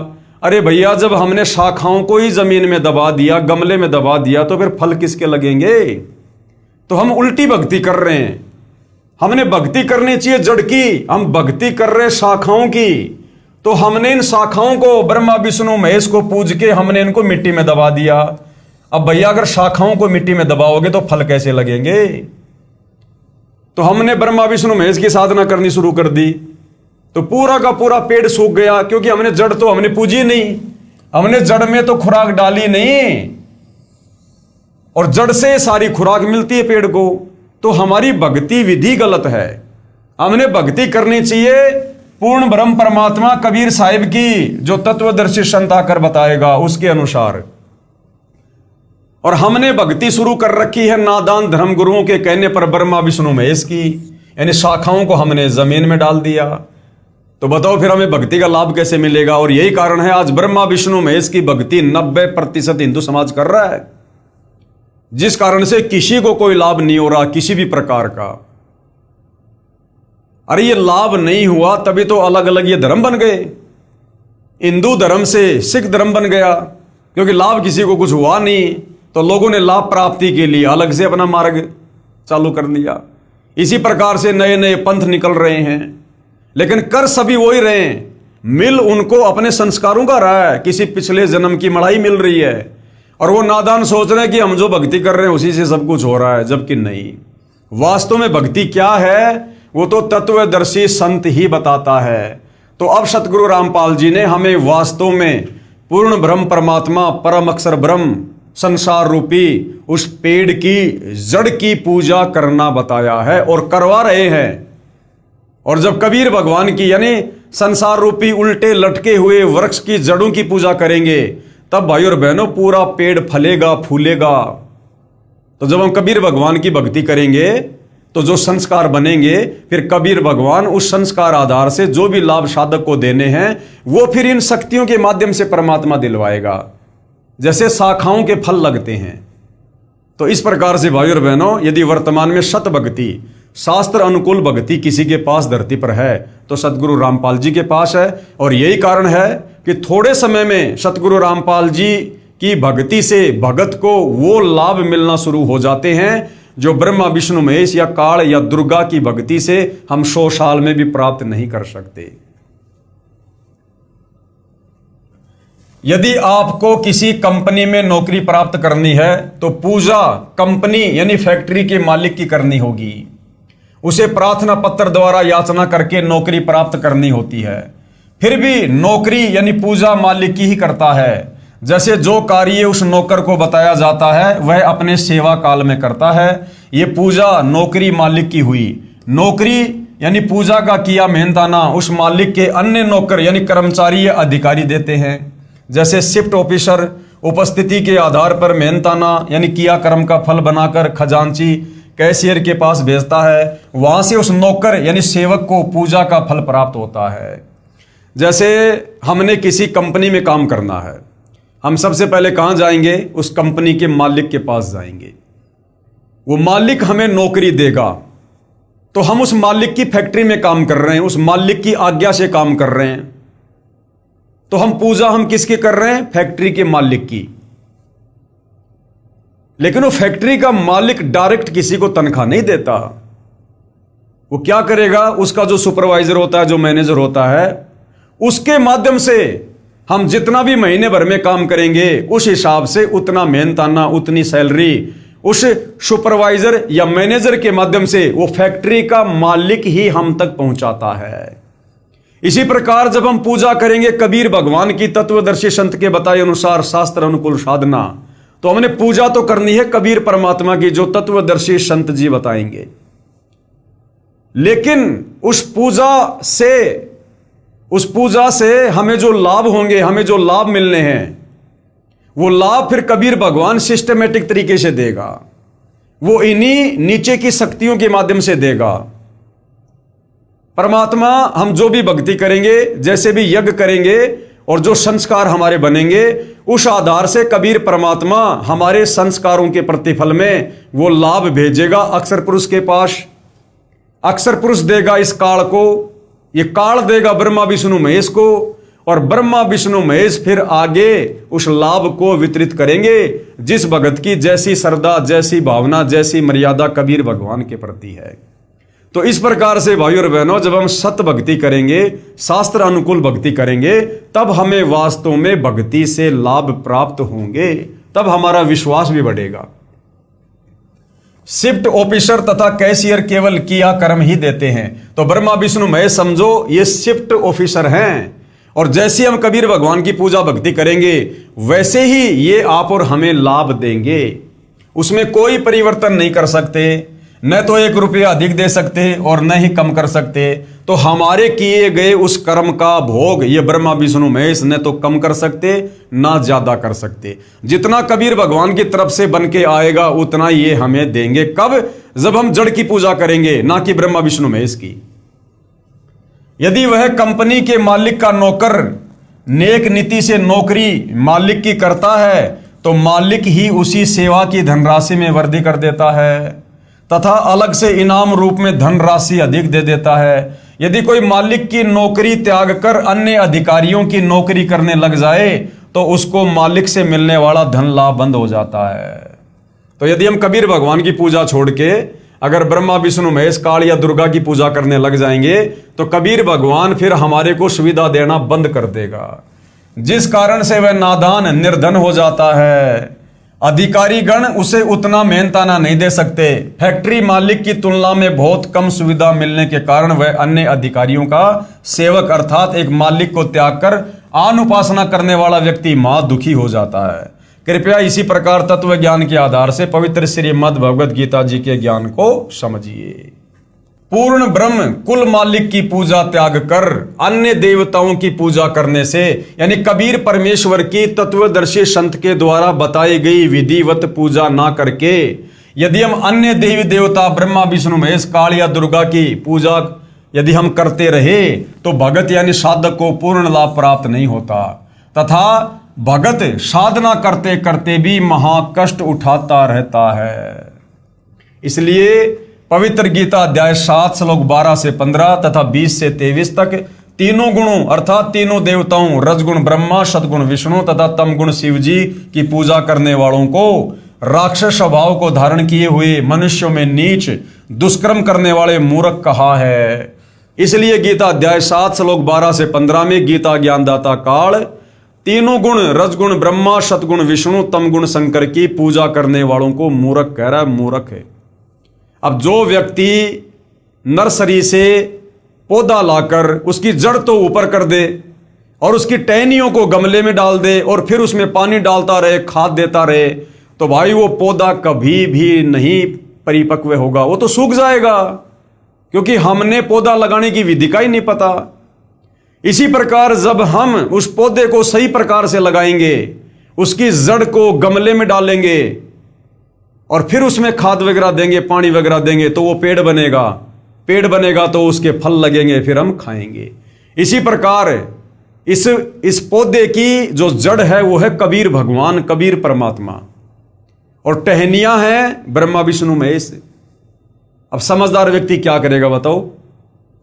अरे भैया, जब हमने शाखाओं को ही जमीन में दबा दिया, गमले में दबा दिया, तो फिर फल किसके लगेंगे? तो हम उल्टी भक्ति कर रहे हैं। हमने भक्ति करनी चाहिए जड़ की, हम भक्ति कर रहे शाखाओं की। तो हमने इन शाखाओं को ब्रह्मा विष्णु महेश को पूज के हमने इनको मिट्टी में दबा दिया। अब भैया, अगर शाखाओं को मिट्टी में दबाओगे तो फल कैसे लगेंगे? तो हमने ब्रह्मा विष्णु महेश की साधना करनी शुरू कर दी, तो पूरा का पूरा पेड़ सूख गया, क्योंकि हमने जड़ तो हमने पूजी नहीं, हमने जड़ में तो खुराक डाली नहीं, और जड़ से सारी खुराक मिलती है पेड़ को। तो हमारी भक्ति विधि गलत है। हमने भक्ति करनी चाहिए पूर्ण ब्रह्म परमात्मा कबीर साहिब की, जो तत्वदर्शी संत आकर बताएगा उसके अनुसार। और हमने भक्ति शुरू कर रखी है नादान धर्म गुरुओं के कहने पर ब्रह्मा विष्णु महेश की, यानी शाखाओं को हमने जमीन में डाल दिया। तो बताओ फिर हमें भक्ति का लाभ कैसे मिलेगा? और यही कारण है आज ब्रह्मा विष्णु महेश की भक्ति 90% हिंदू समाज कर रहा है, जिस कारण से किसी को कोई लाभ नहीं हो रहा किसी भी प्रकार का। अरे ये लाभ नहीं हुआ तभी तो अलग अलग ये धर्म बन गए। हिंदू धर्म से सिख धर्म बन गया, क्योंकि लाभ किसी को कुछ हुआ नहीं, तो लोगों ने लाभ प्राप्ति के लिए अलग से अपना मार्ग चालू कर दिया। इसी प्रकार से नए नए पंथ निकल रहे हैं, लेकिन कर सभी वही रहे हैं। मिल उनको अपने संस्कारों का रहा है, किसी पिछले जन्म की मड़ाई मिल रही है, और वो नादान सोच रहे हैं कि हम जो भक्ति कर रहे हैं उसी से सब कुछ हो रहा है, जबकि नहीं। वास्तव में भक्ति क्या है? वो तो तत्वदर्शी संत ही बताता है। तो अब सतगुरु रामपाल जी ने हमें वास्तव में पूर्ण ब्रह्म परमात्मा परम अक्षर ब्रह्म संसार रूपी उस पेड़ की जड़ की पूजा करना बताया है और करवा रहे हैं। और जब कबीर भगवान की यानी संसार रूपी उल्टे लटके हुए वृक्ष की जड़ों की पूजा करेंगे, तब भाई और बहनों पूरा पेड़ फलेगा फूलेगा। तो जब हम कबीर भगवान की भक्ति करेंगे तो जो संस्कार बनेंगे, फिर कबीर भगवान उस संस्कार आधार से जो भी लाभ साधक को देने हैं वो फिर इन शक्तियों के माध्यम से परमात्मा दिलवाएगा, जैसे शाखाओं के फल लगते हैं। तो इस प्रकार से भाई और बहनों, यदि वर्तमान में सत भक्ति शास्त्र अनुकूल भक्ति किसी के पास धरती पर है तो सतगुरु रामपाल जी के पास है। और यही कारण है कि थोड़े समय में सतगुरु रामपाल जी की भक्ति से भगत को वो लाभ मिलना शुरू हो जाते हैं जो ब्रह्मा विष्णु महेश या काल या दुर्गा की भक्ति से हम 100 साल में भी प्राप्त नहीं कर सकते। यदि आपको किसी कंपनी में नौकरी प्राप्त करनी है तो पूजा कंपनी यानी फैक्ट्री के मालिक की करनी होगी। उसे प्रार्थना पत्र द्वारा याचना करके नौकरी प्राप्त करनी होती है। फिर भी नौकरी यानी पूजा मालिक की ही करता है। जैसे जो कार्य उस नौकर को बताया जाता है वह अपने सेवा काल में करता है। ये पूजा नौकरी मालिक की हुई। नौकरी यानी पूजा का किया मेहनताना उस मालिक के अन्य नौकर यानी कर्मचारी या अधिकारी देते हैं। जैसे शिफ्ट ऑफिसर उपस्थिति के आधार पर मेहनताना यानी किया कर्म का फल बनाकर खजांची कैशियर के पास भेजता है। वहां से उस नौकर यानी सेवक को पूजा का फल प्राप्त होता है। जैसे हमने किसी कंपनी में काम करना है, हम सबसे पहले कहां जाएंगे? उस कंपनी के मालिक के पास जाएंगे। वो मालिक हमें नौकरी देगा तो हम उस मालिक की फैक्ट्री में काम कर रहे हैं, उस मालिक की आज्ञा से काम कर रहे हैं। तो हम पूजा हम किसकी कर रहे हैं? फैक्ट्री के मालिक की। लेकिन वो फैक्ट्री का मालिक डायरेक्ट किसी को तनख्वाह नहीं देता। वो क्या करेगा? उसका जो सुपरवाइजर होता है, जो मैनेजर होता है, उसके माध्यम से हम जितना भी महीने भर में काम करेंगे उस हिसाब से उतना मेहनताना उतनी सैलरी उस सुपरवाइजर या मैनेजर के माध्यम से वो फैक्ट्री का मालिक ही हम तक पहुंचाता है। इसी प्रकार जब हम पूजा करेंगे कबीर भगवान की तत्वदर्शी संत के बताए अनुसार शास्त्र अनुकूल साधना, तो हमने पूजा तो करनी है कबीर परमात्मा की जो तत्वदर्शी संत जी बताएंगे। लेकिन उस पूजा से हमें जो लाभ होंगे, हमें जो लाभ मिलने हैं, वो लाभ फिर कबीर भगवान सिस्टमेटिक तरीके से देगा। वो इन्हीं नीचे की शक्तियों के माध्यम से देगा। परमात्मा हम जो भी भक्ति करेंगे, जैसे भी यज्ञ करेंगे और जो संस्कार हमारे बनेंगे, उस आधार से कबीर परमात्मा हमारे संस्कारों के प्रतिफल में वो लाभ भेजेगा अक्षर पुरुष के पास। अक्षर पुरुष देगा इस काल को, ये काल देगा ब्रह्मा विष्णु महेश को, और ब्रह्मा विष्णु महेश फिर आगे उस लाभ को वितरित करेंगे जिस भगत की जैसी श्रद्धा, जैसी भावना, जैसी मर्यादा कबीर भगवान के प्रति है। तो इस प्रकार से भाई और बहनों, जब हम सत भक्ति करेंगे, शास्त्र अनुकूल भक्ति करेंगे, तब हमें वास्तव में भक्ति से लाभ प्राप्त होंगे, तब हमारा विश्वास भी बढ़ेगा। शिफ्ट ऑफिसर तथा कैशियर केवल किया कर्म ही देते हैं। तो ब्रह्मा विष्णु महेश समझो ये शिफ्ट ऑफिसर हैं, और जैसे हम कबीर भगवान की पूजा भक्ति करेंगे वैसे ही ये आप और हमें लाभ देंगे। उसमें कोई परिवर्तन नहीं कर सकते, न तो 1 रुपया अधिक दे सकते और न ही कम कर सकते। तो हमारे किए गए उस कर्म का भोग ये ब्रह्मा विष्णु महेश न तो कम कर सकते ना ज्यादा कर सकते। जितना कबीर भगवान की तरफ से बन के आएगा उतना ये हमें देंगे। कब? जब हम जड़ की पूजा करेंगे, ना कि ब्रह्मा विष्णु महेश की। यदि वह कंपनी के मालिक का नौकर नेक नीति से नौकरी मालिक की करता है तो मालिक ही उसी सेवा की धनराशि में वृद्धि कर देता है तथा अलग से इनाम रूप में धनराशि अधिक दे देता है। यदि कोई मालिक की नौकरी त्याग कर अन्य अधिकारियों की नौकरी करने लग जाए तो उसको मालिक से मिलने वाला धन लाभ बंद हो जाता है। तो यदि हम कबीर भगवान की पूजा छोड़ के अगर ब्रह्मा विष्णु महेश काल या दुर्गा की पूजा करने लग जाएंगे तो कबीर भगवान फिर हमारे को सुविधा देना बंद कर देगा, जिस कारण से वह नादान निर्धन हो जाता है अधिकारी गण उसे उतना मेहनताना नहीं दे सकते। फैक्ट्री मालिक की तुलना में बहुत कम सुविधा मिलने के कारण वह अन्य अधिकारियों का सेवक अर्थात एक मालिक को त्याग कर आन उपासना करने वाला व्यक्ति महा दुखी हो जाता है। कृपया इसी प्रकार तत्व ज्ञान के आधार से पवित्र श्रीमद् भगवद गीता जी के ज्ञान को समझिए। पूर्ण ब्रह्म कुल मालिक की पूजा त्याग कर अन्य देवताओं की पूजा करने से, यानी कबीर परमेश्वर की तत्वदर्शी संत के द्वारा बताई गई विधिवत पूजा ना करके यदि हम अन्य देवी देवता ब्रह्मा विष्णु महेश काल या दुर्गा की पूजा यदि हम करते रहे तो भगत यानी साधक को पूर्ण लाभ प्राप्त नहीं होता, तथा भगत साधना करते करते भी महाकष्ट उठाता रहता है। इसलिए पवित्र गीता अध्याय 7 श्लोक 12 से 15 तथा 20 से 23 तक तीनों गुणों अर्थात तीनों देवताओं रजगुण ब्रह्मा, सदगुण विष्णु तथा तमगुण शिव जी की पूजा करने वालों को राक्षस स्वभाव को धारण किए हुए मनुष्यों में नीच दुष्कर्म करने वाले मूर्ख कहा है। इसलिए गीता अध्याय 7 श्लोक 12 से 15 में गीता ज्ञानदाता काल तीनों गुण रजगुण ब्रह्मा, सतगुण विष्णु, तमगुण शंकर की पूजा करने वालों को मूर्ख कह रहा है, मूर्ख है। अब जो व्यक्ति नर्सरी से पौधा लाकर उसकी जड़ तो ऊपर कर दे और उसकी टहनियों को गमले में डाल दे और फिर उसमें पानी डालता रहे, खाद देता रहे, तो भाई वो पौधा कभी भी नहीं परिपक्व होगा, वो तो सूख जाएगा, क्योंकि हमने पौधा लगाने की विधि का ही नहीं पता। इसी प्रकार जब हम उस पौधे को सही प्रकार से लगाएंगे, उसकी जड़ को गमले में डालेंगे और फिर उसमें खाद वगैरह देंगे, पानी वगैरह देंगे, तो वो पेड़ बनेगा। पेड़ बनेगा तो उसके फल लगेंगे, फिर हम खाएंगे। इसी प्रकार इस पौधे की जो जड़ है वो है कबीर भगवान, कबीर परमात्मा, और टहनियां हैं ब्रह्मा विष्णु महेश। अब समझदार व्यक्ति क्या करेगा बताओ?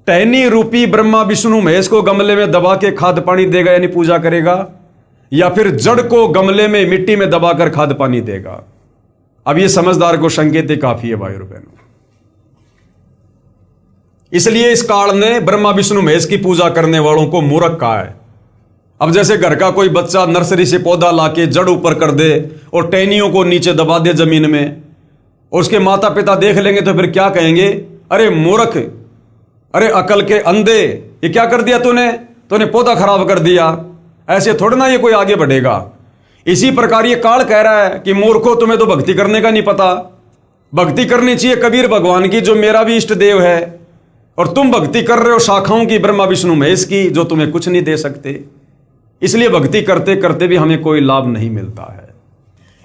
टहनी रूपी ब्रह्मा विष्णु महेश को गमले में दबा के खाद पानी देगा यानी पूजा करेगा, या फिर जड़ को गमले में मिट्टी में दबाकर खाद पानी देगा? अब ये समझदार को संकेत काफी है भाई और बहनों। इसलिए इस काल ने ब्रह्मा विष्णु महेश की पूजा करने वालों को मूर्ख कहा है। अब जैसे घर का कोई बच्चा नर्सरी से पौधा लाके जड़ ऊपर कर दे और टहनियों को नीचे दबा दे जमीन में, और उसके माता पिता देख लेंगे तो फिर क्या कहेंगे? अरे मूर्ख, अरे अकल के अंधे, ये क्या कर दिया तूने पौधा खराब कर दिया। ऐसे थोड़ा ना ये कोई आगे बढ़ेगा। इसी प्रकार ये काल कह रहा है कि मूर्खों, तुम्हें तो भक्ति करने का नहीं पता। भक्ति करनी चाहिए कबीर भगवान की, जो मेरा भी इष्ट देव है, और तुम भक्ति कर रहे हो शाखाओं की ब्रह्मा विष्णु महेश की, जो तुम्हें कुछ नहीं दे सकते। इसलिए भक्ति करते करते भी हमें कोई लाभ नहीं मिलता है।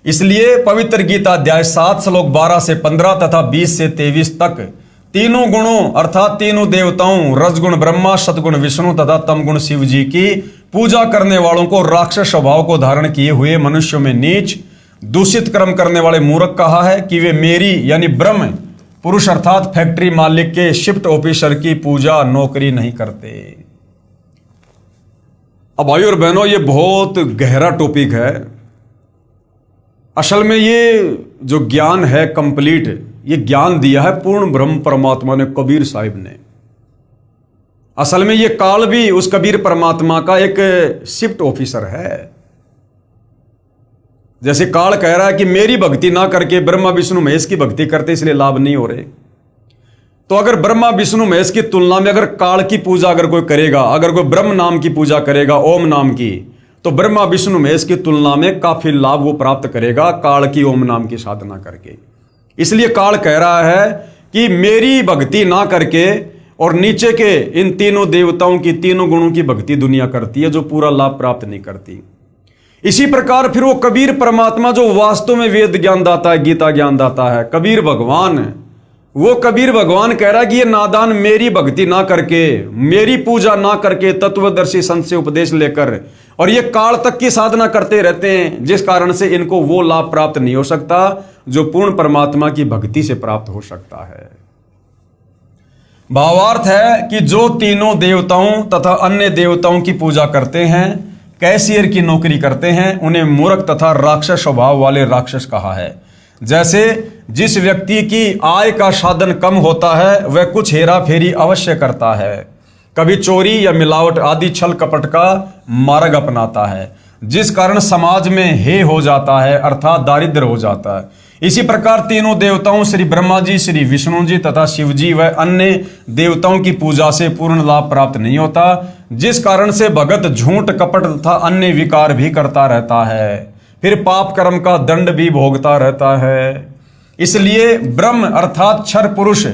इसलिए पवित्र गीता अध्याय 7 श्लोक 12 से 15 तथा 20 से 23 तक तीनों गुणों अर्थात तीनों देवताओं रजगुण ब्रह्मा, सतगुण विष्णु तथा तमगुण शिव जी की पूजा करने वालों को राक्षस स्वभाव को धारण किए हुए मनुष्यों में नीच दूषित कर्म करने वाले मूर्ख कहा है कि वे मेरी यानी ब्रह्म पुरुष अर्थात फैक्ट्री मालिक के शिफ्ट ऑफिसर की पूजा नौकरी नहीं करते। अब भाई और बहनों, ये बहुत गहरा टॉपिक है। असल में ये जो ज्ञान है कंप्लीट, ये ज्ञान दिया है पूर्ण ब्रह्म परमात्मा ने, कबीर साहिब ने। असल में ये काल भी उस कबीर परमात्मा का एक शिफ्ट ऑफिसर है। जैसे काल कह रहा है कि मेरी भक्ति ना करके ब्रह्मा विष्णु महेश की भक्ति करते इसलिए लाभ नहीं हो रहे, तो अगर ब्रह्मा विष्णु महेश की तुलना में अगर काल की पूजा अगर कोई करेगा, अगर कोई ब्रह्म नाम की पूजा करेगा, ओम नाम की, तो ब्रह्मा विष्णु महेश की तुलना में काफी लाभ वो प्राप्त करेगा काल की ओम नाम की साधना करके। इसलिए काल कह रहा है कि मेरी भक्ति ना करके और नीचे के इन तीनों देवताओं की तीनों गुणों की भक्ति दुनिया करती है, जो पूरा लाभ प्राप्त नहीं करती। इसी प्रकार फिर वो कबीर परमात्मा जो वास्तव में वेद ज्ञान दाता है, गीता ज्ञान दाता है, कबीर भगवान, वो कबीर भगवान कह रहा है कि ये नादान मेरी भक्ति ना करके, मेरी पूजा ना करके तत्वदर्शी संत से उपदेश लेकर और ये काल तक की साधना करते रहते हैं, जिस कारण से इनको वो लाभ प्राप्त नहीं हो सकता जो पूर्ण परमात्मा की भक्ति से प्राप्त हो सकता है। भावार्थ है कि जो तीनों देवताओं तथा अन्य देवताओं की पूजा करते हैं, कैशियर की नौकरी करते हैं, उन्हें मूर्ख तथा राक्षस स्वभाव वाले राक्षस कहा है। जैसे जिस व्यक्ति की आय का साधन कम होता है वह कुछ हेरा फेरी अवश्य करता है, कभी चोरी या मिलावट आदि छल कपट का मार्ग अपनाता है। जिस कारण समाज में हे हो जाता है, अर्थात दारिद्र हो जाता है। इसी प्रकार तीनों देवताओं श्री ब्रह्मा जी, श्री विष्णु जी तथा शिव जी व अन्य देवताओं की पूजा से पूर्ण लाभ प्राप्त नहीं होता, जिस कारण से भगत झूठ, कपट तथा अन्य विकार भी करता रहता है, फिर पाप कर्म का दंड भी भोगता रहता है। इसलिए ब्रह्म अर्थात क्षर पुरुष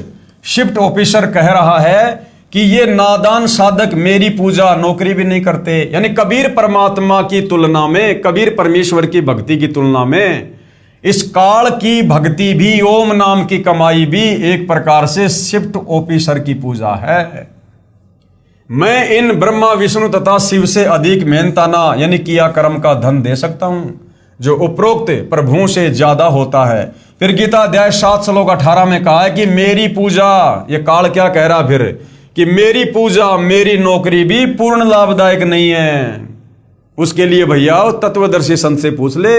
शिफ्ट ऑफिसर कह रहा है कि ये नादान साधक मेरी पूजा नौकरी भी नहीं करते। यानी कबीर परमात्मा की तुलना में, कबीर परमेश्वर की भक्ति की तुलना में इस काल की भक्ति भी, ओम नाम की कमाई भी एक प्रकार से शिफ्ट ऑफिसर की पूजा है। मैं इन ब्रह्मा विष्णु तथा शिव से अधिक मेहनताना यानी किया कर्म का धन दे सकता हूं, जो उपरोक्त प्रभुओं से ज्यादा होता है। फिर गीता अध्याय 7 श्लोक 18 में कहा है कि मेरी पूजा, ये काल क्या कह रहा फिर, कि मेरी पूजा, मेरी नौकरी भी पूर्ण लाभदायक नहीं है। उसके लिए भैया तत्वदर्शी संत से पूछ ले,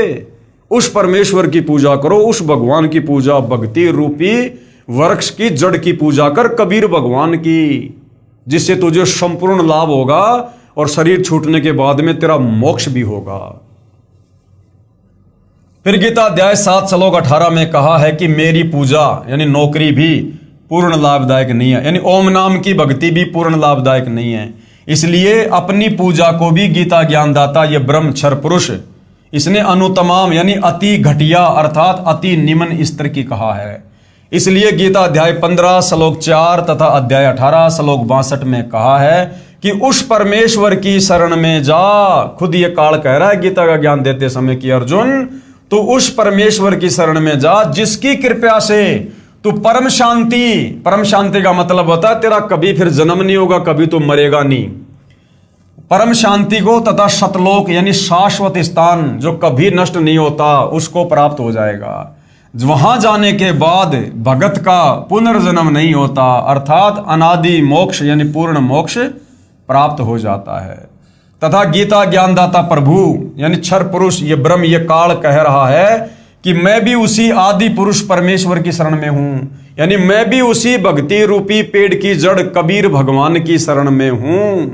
उस परमेश्वर की पूजा करो, उस भगवान की पूजा, भक्ति रूपी वृक्ष की जड़ की पूजा कर, कबीर भगवान की, जिससे तुझे संपूर्ण लाभ होगा और शरीर छूटने के बाद में तेरा मोक्ष भी होगा। फिर गीता अध्याय 7 श्लोक 18 में कहा है कि मेरी पूजा यानी नौकरी भी पूर्ण लाभदायक नहीं है, यानी ओम नाम की भक्ति भी पूर्ण लाभदायक नहीं है। इसलिए अपनी पूजा को भी गीता ज्ञानदाता ये ब्रह्म क्षर पुरुष, इसने अनुतमाम यानी अति घटिया अर्थात अति निम्न स्तर की कहा है। इसलिए गीता अध्याय 15 श्लोक 4 तथा अध्याय 18 श्लोक 62 में कहा है कि उस परमेश्वर की शरण में जा। खुद ये काल कह रहा है गीता का ज्ञान देते समय कि अर्जुन, तो उस परमेश्वर की शरण में जा जिसकी कृपा से तू परम शांति का मतलब होता है तेरा कभी फिर जन्म नहीं होगा, कभी तो मरेगा नहीं। परम शांति को तथा सतलोक यानी शाश्वत स्थान जो कभी नष्ट नहीं होता, उसको प्राप्त हो जाएगा। वहां जाने के बाद भगत का पुनर्जन्म नहीं होता, अर्थात अनादि मोक्ष यानी पूर्ण मोक्ष प्राप्त हो जाता है। तथा गीता ज्ञानदाता प्रभु यानी क्षर पुरुष ये ब्रह्म ये काल कह रहा है कि मैं भी उसी आदि पुरुष परमेश्वर की शरण में हूं, यानी मैं भी उसी भक्ति रूपी पेड़ की जड़ कबीर भगवान की शरण में हूं।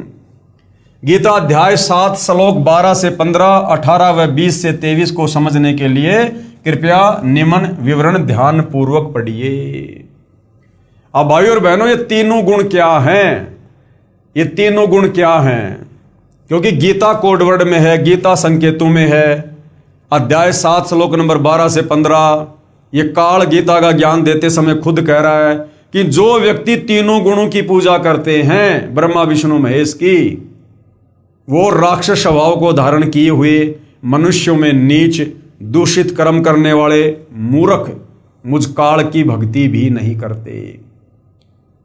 गीता अध्याय 7 श्लोक 12 से 15, 18 व 20 से 23 को समझने के लिए कृपया निम्न विवरण ध्यान पूर्वक पढ़िए। अब भाइयों और बहनों, ये तीनों गुण क्या हैं? ये तीनों गुण क्या हैं? क्योंकि गीता कोडवर्ड में है, गीता संकेतों में है। अध्याय 7 श्लोक नंबर 12 से 15 ये काल गीता का ज्ञान देते समय खुद कह रहा है कि जो व्यक्ति तीनों गुणों की पूजा करते हैं ब्रह्मा विष्णु महेश की, वो राक्षस स्वभाव को धारण किए हुए मनुष्यों में नीच दूषित कर्म करने वाले मूर्ख मुझ काल की भक्ति भी नहीं करते।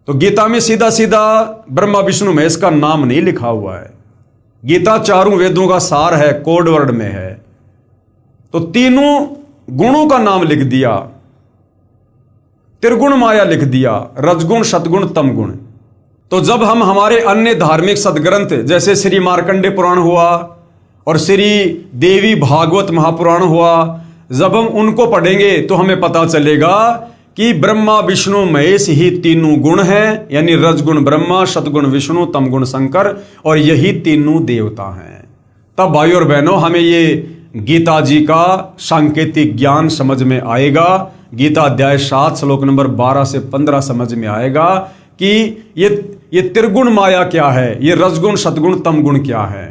तो गीता में सीधा सीधा ब्रह्मा विष्णु महेश का नाम नहीं लिखा हुआ है। गीता चारों वेदों का सार है, कोड वर्ड में है। तो तीनों गुणों का नाम लिख दिया, त्रिगुण माया लिख दिया, रजगुण सतगुण तम गुण। तो जब हम हमारे अन्य धार्मिक सदग्रंथ जैसे श्री मार्कंडे पुराण हुआ और श्री देवी भागवत महापुराण हुआ, जब हम उनको पढ़ेंगे तो हमें पता चलेगा कि ब्रह्मा विष्णु महेश ही तीनों गुण हैं, यानी रजगुण ब्रह्मा, सतगुण विष्णु, तमगुण शंकर, और यही तीनों देवता हैं। तब भाइयों और बहनों हमें ये गीता जी का सांकेतिक ज्ञान समझ में आएगा। गीता अध्याय 7 श्लोक नंबर 12 से 15 समझ में आएगा कि ये त्रिगुण माया क्या है, ये रजगुण सतगुण तमगुण क्या है।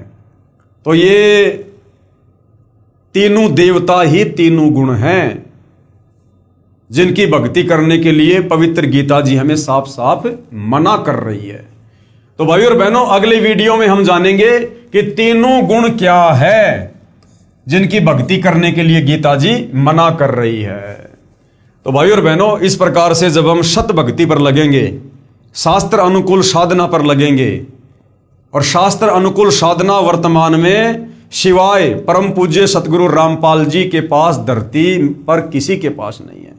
तो ये तीनों देवता ही तीनों गुण हैं जिनकी भक्ति करने के लिए पवित्र गीता जी हमें साफ साफ मना कर रही है। तो भाइयों और बहनों अगले वीडियो में हम जानेंगे कि तीनों गुण क्या है जिनकी भक्ति करने के लिए गीता जी मना कर रही है। तो भाइयों और बहनों इस प्रकार से जब हम सत भक्ति पर लगेंगे, शास्त्र अनुकूल साधना पर लगेंगे, और शास्त्र अनुकूल साधना वर्तमान में शिवाय परम पूज्य सतगुरु रामपाल जी के पास धरती पर किसी के पास नहीं है।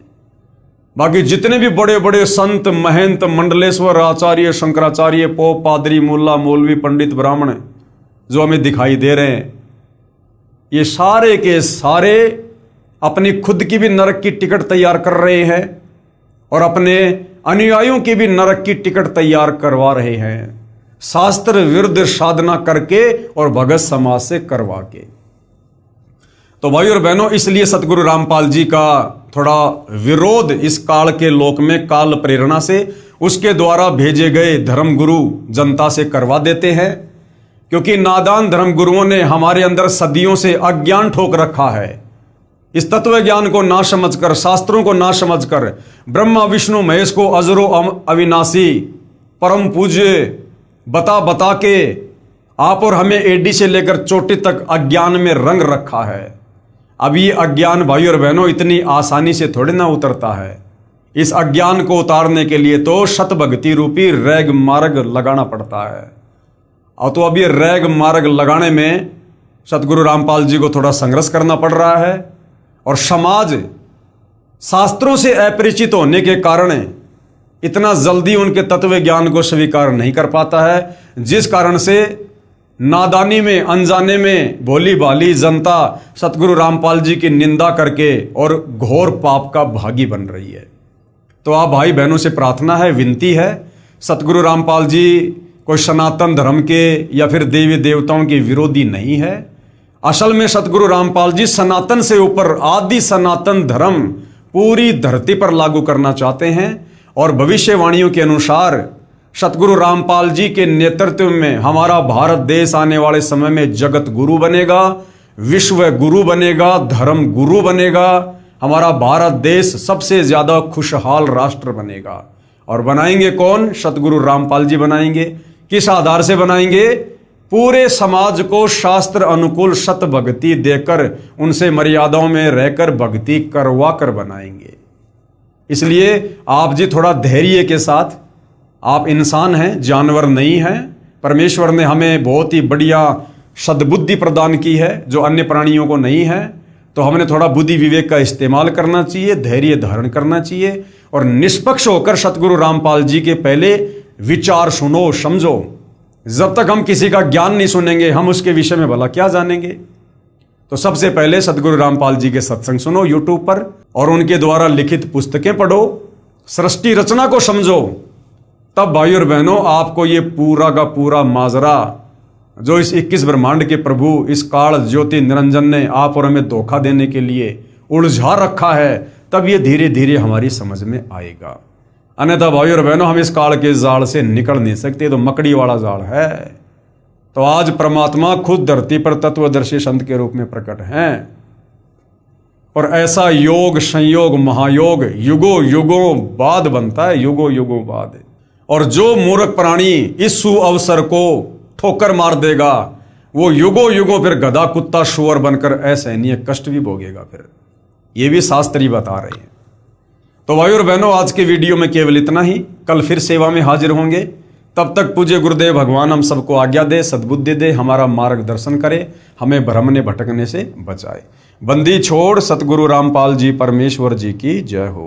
बाकी जितने भी बड़े बड़े संत महंत मंडलेश्वर आचार्य शंकराचार्य पोप पादरी मुल्ला मौलवी पंडित ब्राह्मण जो हमें दिखाई दे रहे हैं, ये सारे के सारे अपनी खुद की भी नरक की टिकट तैयार कर रहे हैं और अपने अनुयायियों की भी नरक की टिकट तैयार करवा रहे हैं, शास्त्र विरुद्ध साधना करके और भगत समाज से करवा के। तो भाई और बहनों, इसलिए सतगुरु रामपाल जी का थोड़ा विरोध इस काल के लोक में काल प्रेरणा से उसके द्वारा भेजे गए धर्मगुरु जनता से करवा देते हैं, क्योंकि नादान धर्मगुरुओं ने हमारे अंदर सदियों से अज्ञान ठोक रखा है। इस तत्व ज्ञान को ना समझकर, शास्त्रों को ना समझकर, ब्रह्मा विष्णु महेश को अजरो अविनाशी परम पूज्य बता बता के आप और हमें एडी से लेकर चोटी तक अज्ञान में रंग रखा है। अब ये अज्ञान भाई और बहनों इतनी आसानी से थोड़ी ना उतरता है। इस अज्ञान को उतारने के लिए तो शतभक्ति रूपी रैग मार्ग लगाना पड़ता है। और तो अब ये रैग मार्ग लगाने में सतगुरु रामपाल जी को थोड़ा संघर्ष करना पड़ रहा है, और समाज शास्त्रों से अपरिचित होने के कारण इतना जल्दी उनके तत्व ज्ञान को स्वीकार नहीं कर पाता है, जिस कारण से नादानी में, अनजाने में भोली भाली जनता सतगुरु रामपाल जी की निंदा करके और घोर पाप का भागी बन रही है। तो आप भाई बहनों से प्रार्थना है, विनती है, सतगुरु रामपाल जी कोई सनातन धर्म के या फिर देवी देवताओं के विरोधी नहीं है। असल में सतगुरु रामपाल जी सनातन से ऊपर आदि सनातन धर्म पूरी धरती पर लागू करना चाहते हैं, और भविष्यवाणियों के अनुसार सतगुरु रामपाल जी के नेतृत्व में हमारा भारत देश आने वाले समय में जगत गुरु बनेगा, विश्व गुरु बनेगा, धर्म गुरु बनेगा। हमारा भारत देश सबसे ज्यादा खुशहाल राष्ट्र बनेगा। और बनाएंगे कौन? सतगुरु रामपाल जी बनाएंगे। किस आधार से बनाएंगे? पूरे समाज को शास्त्र अनुकूल सत भक्ति देकर, उनसे मर्यादाओं में रहकर भक्ति करवा कर बनाएंगे। इसलिए आप जी थोड़ा धैर्य के साथ, आप इंसान हैं, जानवर नहीं हैं। परमेश्वर ने हमें बहुत ही बढ़िया सद्बुद्धि प्रदान की है जो अन्य प्राणियों को नहीं है। तो हमने थोड़ा बुद्धि विवेक का इस्तेमाल करना चाहिए, धैर्य धारण करना चाहिए, और निष्पक्ष होकर सतगुरु रामपाल जी के पहले विचार सुनो, समझो। जब तक हम किसी का ज्ञान नहीं सुनेंगे, हम उसके विषय में भला क्या जानेंगे। तो सबसे पहले सतगुरु रामपाल जी के सत्संग सुनो यूट्यूब पर, और उनके द्वारा लिखित पुस्तकें पढ़ो, सृष्टि रचना को समझो। तब भाई और बहनों, आपको ये पूरा का पूरा माजरा जो इस 21 ब्रह्मांड के प्रभु इस काल ज्योति निरंजन ने आप और हमें धोखा देने के लिए उलझा रखा है, तब ये धीरे धीरे हमारी समझ में आएगा। अन्यथा भाई और बहनों, हम इस काल के जाल से निकल नहीं सकते, तो मकड़ी वाला जाल है। तो आज परमात्मा खुद धरती पर तत्वदर्शी संत के रूप में प्रकट हैं, और ऐसा योग संयोग महायोग युगों युगों बाद बनता है, युगों युगों बाद। और जो मूर्ख प्राणी इस सुअवसर को ठोकर मार देगा, वो युगों युगों फिर गधा कुत्ता शुअर बनकर असहनीय कष्ट भी भोगेगा। फिर ये भी शास्त्री बता रहे हैं। तो भाई और बहनों, आज के वीडियो में केवल इतना ही। कल फिर सेवा में हाजिर होंगे। तब तक पूज्य गुरुदेव भगवान हम सबको आज्ञा दे, सद्बुद्धि दे, हमारा मार्गदर्शन करे, हमें भ्रम ने भटकने से बचाए। बंदी छोड़ सतगुरु रामपाल जी परमेश्वर जी की जय हो।